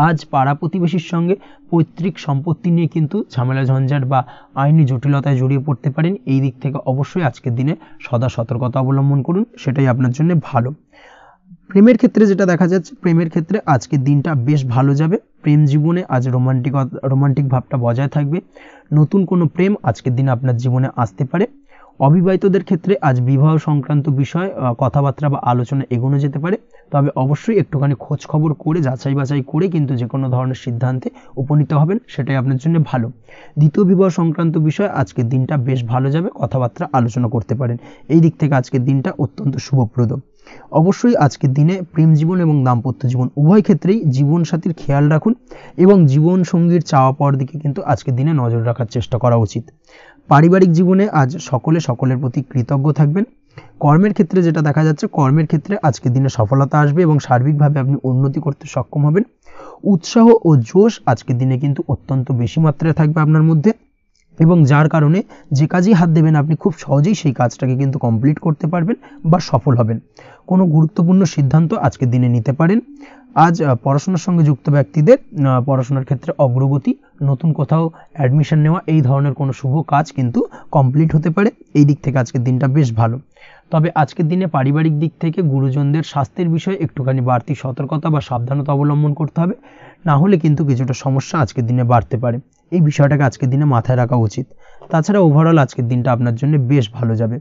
আজ পাড়া প্রতিবেশীর সঙ্গে পৈতৃক সম্পত্তি নিয়ে কিন্তু ঝামেলা ঝঞ্ঝাট বা আইনি জটিলতায় জড়িয়ে পড়তে পারেন। এই দিক থেকে অবশ্যই আজকের দিনে সদা সতর্কতা অবলম্বন করুন, সেটাই আপনার জন্য ভালো। প্রেমের ক্ষেত্রে যেটা দেখা যাচ্ছে, প্রেমের ক্ষেত্রে আজকের দিনটা বেশ ভালো যাবে। প্রেম জীবনে আজ রোমান্টিক ভাবটা বজায় থাকবে। নতুন কোনো প্রেম আজকের দিনে আপনার জীবনে আসতে পারে। অবিবাহিতদের ক্ষেত্রে আজ বিবাহ সংক্রান্ত বিষয় কথাবার্তা বা আলোচনা এগোনো যেতে পারে। তবে অবশ্যই একটুখানি খোঁজ খবর করে যাচাই বাছাই করে কিন্তু যে কোনো ধরনের সিদ্ধান্তে উপনীত হবেন, সেটাই আপনার জন্য ভালো। দ্বিতীয় বিবাহ সংক্রান্ত বিষয় আজকের দিনটা বেশ ভালো যাবে, কথাবার্তা আলোচনা করতে পারেন। এই দিক থেকে আজকের দিনটা অত্যন্ত শুভপ্রদ। অবশ্যই আজকের দিনে প্রেম জীবন এবং দাম্পত্য জীবন উভয় ক্ষেত্রেই জীবনসাথীর খেয়াল রাখুন এবং জীবন সঙ্গীর চাওয়া পাওয়ার দিকে কিন্তু আজকের দিনে নজর রাখার চেষ্টা করা উচিত। পারিবারিক জীবনে আজ সকলে সকলের প্রতি কৃতজ্ঞ থাকবেন। কর্মের ক্ষেত্রে যেটা দেখা যাচ্ছে, কর্মের ক্ষেত্রে আজকের দিনে সফলতা আসবে এবং সার্বিকভাবে আপনি উন্নতি করতে সক্ষম হবেন। উৎসাহ ও জোশ আজকের দিনে কিন্তু অত্যন্ত বেশি মাত্রায় থাকবে আপনার মধ্যে, এবং যার কারণে যে কাজেই হাত দেবেন আপনি খুব সহজেই সেই কাজটাকে কিন্তু কমপ্লিট করতে পারবেন বা সফল হবেন। কোনো গুরুত্বপূর্ণ সিদ্ধান্ত আজকের দিনে নিতে পারেন। আজ পড়াশোনার সঙ্গে যুক্ত ব্যক্তিদের পড়াশোনার ক্ষেত্রে অগ্রগতি, নতুন কোথাও অ্যাডমিশন নেওয়া, এই ধরনের কোনো শুভ কাজ কিন্তু কমপ্লিট হতে পারে। এই দিক থেকে আজকের দিনটা বেশ ভালো। তবে আজকের দিনে পারিবারিক দিক থেকে গুরুজনদের স্বাস্থ্যের বিষয়ে একটুখানি বাড়তি সতর্কতা বা সাবধানতা অবলম্বন করতে হবে, না হলে কিন্তু কিছুটা সমস্যা আজকের দিনে বাড়তে পারে। এই বিষয়টাকে আজকের দিনে মাথায় রাখা উচিত। তাছাড়া ওভারঅল আজকের দিনটা আপনার জন্য বেশ ভালো যাবে।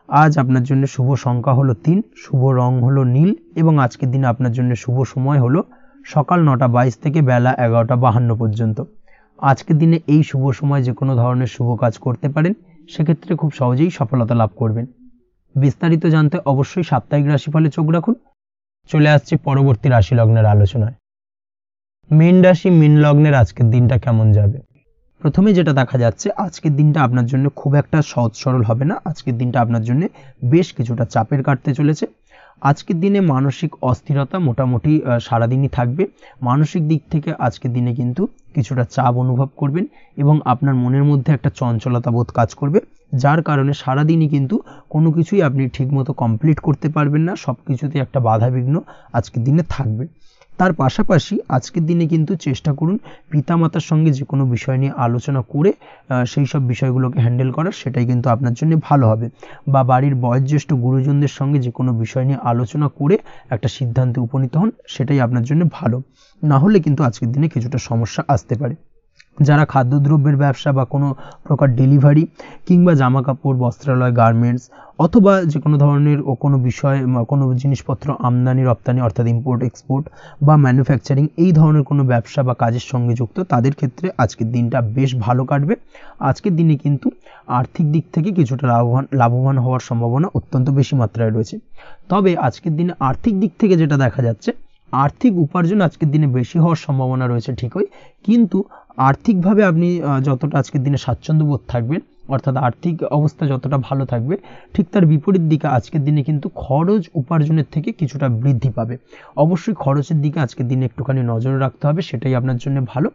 আজ আপনার জন্য শুভ সংখ্যা হলো 3, শুভ রং হলো নীল এবং আজকের দিনে আপনার জন্য শুভ সময় হলো সকাল 9:22 থেকে বেলা 11:52 পর্যন্ত। আজকের দিনে এই শুভ সময় যে কোনো ধরনের শুভ কাজ করতে পারেন, সেক্ষেত্রে খুব সহজেই সফলতা লাভ করবেন। বিস্তারিত জানতে অবশ্যই সাপ্তাহিক রাশিফলে চোখ রাখুন। চলে আসছি পরবর্তী রাশি লগ্নের আলোচনায়। মীন রাশি, মীন লগ্নের আজকের দিনটা কেমন যাবে? প্রথমে যেটা দেখা যাচ্ছে, আজকের দিনটা আপনার জন্য খুব একটা সহজ সরল হবে না। আজকের দিনটা আপনার জন্য বেশ কিছুটা চাপের কাটতে চলেছে। আজকের দিনে মানসিক অস্থিরতা মোটামুটি সারাদিনই থাকবে। মানসিক দিক থেকে আজকের দিনে কিন্তু কিছুটা চাপ অনুভব করবেন এবং আপনার মনের মধ্যে একটা চঞ্চলতা বোধ কাজ করবে, যার কারণে সারাদিনই কিন্তু কোনো কিছুই আপনি ঠিকমতো কমপ্লিট করতে পারবেন না। সব কিছুতে একটা বাধাবিঘ্ন আজকের দিনে থাকবে। তার পাশাপাশি আজকের দিনে কিন্তু চেষ্টা করুন পিতামাতার সঙ্গে যে কোনো বিষয় নিয়ে আলোচনা করে সেই সব বিষয়গুলোকে হ্যান্ডেল করার, সেটাই কিন্তু আপনার জন্য ভালো হবে। বা বাড়ির বয়োজ্যেষ্ঠ গুরুজনদের সঙ্গে যে কোনো বিষয় নিয়ে আলোচনা করে একটা সিদ্ধান্তে উপনীত হন, সেটাই আপনার জন্য ভালো। না হলে কিন্তু আজকের দিনে কিছুটা সমস্যা আসতে পারে। যারা খাদ্যদ্রব্যের ব্যবসা বা কোনো প্রকার ডেলিভারি কিংবা জামা কাপড়, বস্ত্রালয়, গার্মেন্টস অথবা যে কোনো ধরনের কোনো বিষয়, কোনো জিনিসপত্র আমদানি রপ্তানি অর্থাৎ ইম্পোর্ট এক্সপোর্ট বা ম্যানুফ্যাকচারিং, এই ধরনের কোনো ব্যবসা বা কাজের সঙ্গে যুক্ত, তাদের ক্ষেত্রে আজকের দিনটা বেশ ভালো কাটবে। আজকের দিনে কিন্তু আর্থিক দিক থেকে কিছুটা লাভবান হওয়ার সম্ভাবনা অত্যন্ত বেশি মাত্রায় রয়েছে। তবে আজকের দিনে আর্থিক দিক থেকে যেটা দেখা যাচ্ছে, আর্থিক উপার্জন আজকের দিনে বেশি হওয়ার সম্ভাবনা রয়েছে ঠিকই, কিন্তু আর্থিকভাবে আপনি যতটা আজকের দিনে স্বাচ্ছন্দ্য বোধ থাকবেন, অর্থাৎ আর্থিক অবস্থা যতটা ভালো থাকবে, ঠিক তার বিপরীত দিকে আজকের দিনে কিন্তু খরচ উপার্জনের থেকে কিছুটা বৃদ্ধি পাবে। অবশ্যই খরচের দিকে আজকের দিনে একটুখানি নজর রাখতে হবে, সেটাই আপনার জন্য ভালো।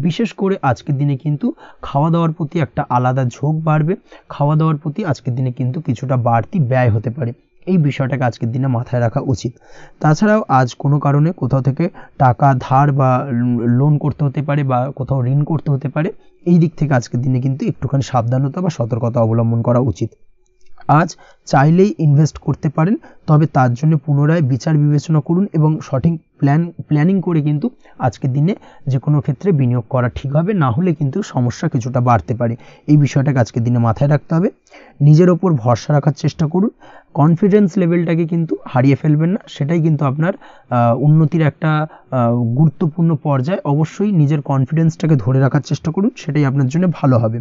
বিশেষ করে আজকের দিনে কিন্তু খাওয়া দাওয়ার প্রতি একটা আলাদা ঝোঁক বাড়বে। খাওয়া দাওয়ার প্রতি আজকের দিনে কিন্তু কিছুটা বাড়তি ব্যয় হতে পারে। এই বিষয়টাকে আজকের দিনে মাথায় রাখা উচিত। তাছাড়াও আজ কোনো কারণে কোথাও থেকে টাকা ধার বা লোন করতে হতে পারে বা কোথাও ঋণ করতে হতে পারে। এই দিক থেকে আজকের দিনে কিন্তু একটুখানি সাবধানতা বা সতর্কতা অবলম্বন করা উচিত। আজ চাইলেই ইনভেস্ট করতে পারেন, তবে তার জন্য পুনরায় বিচার বিবেচনা করুন এবং সঠিক প্ল্যানিং করে কিন্তু আজকের দিনে যে কোনো ক্ষেত্রে বিনিয়োগ করা ঠিক হবে, না হলে কিন্তু সমস্যা কিছুটা বাড়তে পারে। এই বিষয়টাকে আজকের দিনে মাথায় রাখতে হবে। নিজের ওপর ভরসা রাখার চেষ্টা করুন, কনফিডেন্স লেভেলটাকে কিন্তু হারিয়ে ফেলবেন না, সেটাই কিন্তু আপনার উন্নতির একটা গুরুত্বপূর্ণ পর্যায়। অবশ্যই নিজের কনফিডেন্সটাকে ধরে রাখার চেষ্টা করুন, সেটাই আপনার জন্য ভালো হবে।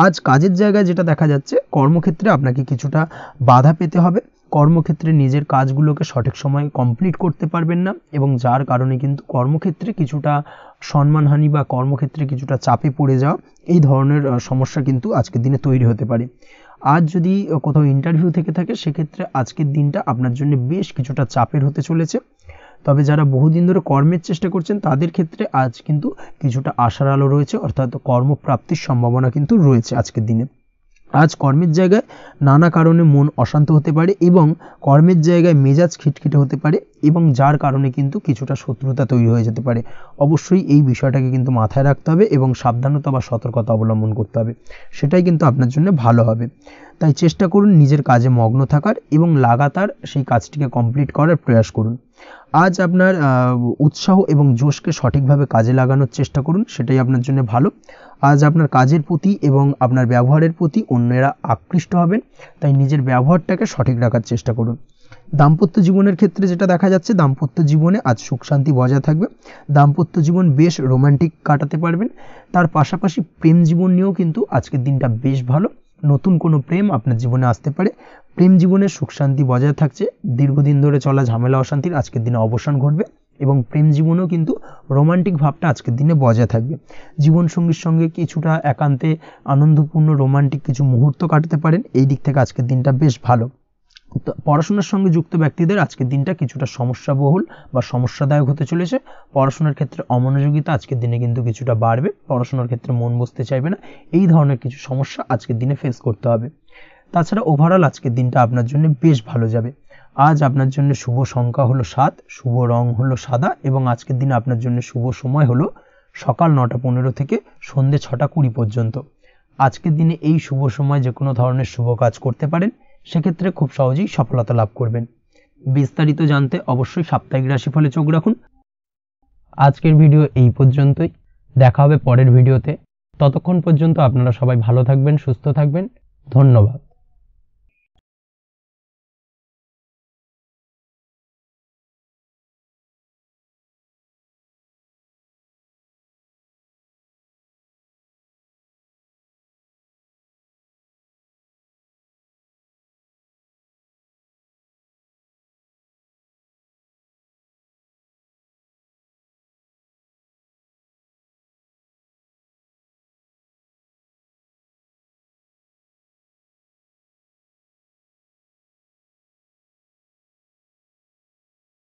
আজ কাজের জায়গায় যেটা দেখা যাচ্ছে, কর্মক্ষেত্রে আপনাকে কিছুটা বাধা পেতে হবে। কর্মক্ষেত্রে নিজের কাজগুলোকে সঠিক সময়ে কমপ্লিট করতে পারবেন না এবং যার কারণে কিন্তু কর্মক্ষেত্রে কিছুটা সম্মানহানি বা কর্মক্ষেত্রে কিছুটা চাপে পড়ে যাওয়া, এই ধরনের সমস্যা কিন্তু আজকের দিনে তৈরি হতে পারে। আজ যদি কোথাও ইন্টারভিউ থেকে থাকে, সেক্ষেত্রে আজকের দিনটা আপনার জন্য বেশ কিছুটা চাপের হতে চলেছে। তবে যারা বহুদিন ধরে কর্মের চেষ্টা করছেন, তাদের ক্ষেত্রে আজ কিন্তু কিছুটা আশার আলো রয়েছে, অর্থাৎ কর্মপ্রাপ্তির সম্ভাবনা কিন্তু রয়েছে আজকের দিনে। আজ কর্মের জায়গায় নানা কারণে মন অশান্ত হতে পারে এবং কর্মের জায়গায় মেজাজ খিটখিটে হতে পারে এবং যার কারণে কিন্তু কিছুটা শত্রুতা তৈরি হয়ে যেতে পারে। অবশ্যই এই বিষয়টাকে কিন্তু মাথায় রাখতে হবে এবং সাবধানতা বা সতর্কতা অবলম্বন করতে হবে, সেটাই কিন্তু আপনার জন্য ভালো হবে। তাই চেষ্টা করুন নিজের কাজে মগ্ন থাকার এবং লাগাতার সেই কাজটিকে কমপ্লিট করার প্রয়াস করুন। আজ আপনার উৎসাহ এবং জোশকে সঠিকভাবে কাজে লাগানোর চেষ্টা করুন, সেটাই আপনার জন্য ভালো। আজ আপনার কাজের প্রতি এবং আপনার ব্যবহারের প্রতি অন্যেরা আকৃষ্ট হবেন, তাই নিজের ব্যবহারটাকে সঠিক রাখার চেষ্টা করুন। দাম্পত্য জীবনের ক্ষেত্রে যেটা দেখা যাচ্ছে, দাম্পত্য জীবনে আজ সুখ শান্তি বজায় থাকবে। দাম্পত্য জীবন বেশ রোমান্টিক কাটাতে পারবেন। তার পাশাপাশি প্রেম জীবন নিয়েও কিন্তু আজকের দিনটা বেশ ভালো। নতুন কোনো প্রেম আপনার জীবনে আসতে পারে। প্রেম জীবনের সুখ শান্তি বজায় থাকছে। দীর্ঘদিন ধরে চলা ঝামেলা অশান্তির আজকের দিনে অবসান ঘটবে এবং প্রেম জীবনেও কিন্তু রোমান্টিক ভাবটা আজকের দিনে বজায় থাকবে। জীবনসঙ্গীর সঙ্গে কিছুটা একান্তে আনন্দপূর্ণ রোমান্টিক কিছু মুহূর্ত কাটাতে পারেন। এই দিক থেকে আজকের দিনটা বেশ ভালো। পড়াশোনার সঙ্গে যুক্ত ব্যক্তিদের আজকের দিনটা কিছুটা সমস্যাবহুল বা সমস্যাদায়ক হতে চলেছে। পড়াশোনার ক্ষেত্রে অমনোযোগিতা আজকের দিনে কিন্তু কিছুটা বাড়বে। পড়াশোনার ক্ষেত্রে মন বসতে চাইবে না। এই ধরনের কিছু সমস্যা আজকের দিনে ফেস করতে হবে। তাছাড়া ওভারঅল আজকের দিনটা আপনার জন্য বেশ ভালো যাবে। আজ আপনার জন্য শুভ সংখ্যা হলো 7, শুভ রং হলো সাদা এবং আজকের দিনে আপনার জন্য শুভ সময় হলো সকাল 9:15 থেকে সন্ধ্যে 6:20 পর্যন্ত। আজকের দিনে এই শুভ সময় যে কোনো ধরনের শুভ কাজ করতে পারেন, সেক্ষেত্রে খুব সহজেই সফলতা লাভ করবেন। বিস্তারিত জানতে অবশ্যই সাপ্তাহিক রাশিফলে চোখ রাখুন। আজকের ভিডিও এই পর্যন্তই। দেখা হবে পরের ভিডিওতে। ততক্ষণ পর্যন্ত আপনারা সবাই ভালো থাকবেন, সুস্থ থাকবেন। ধন্যবাদ।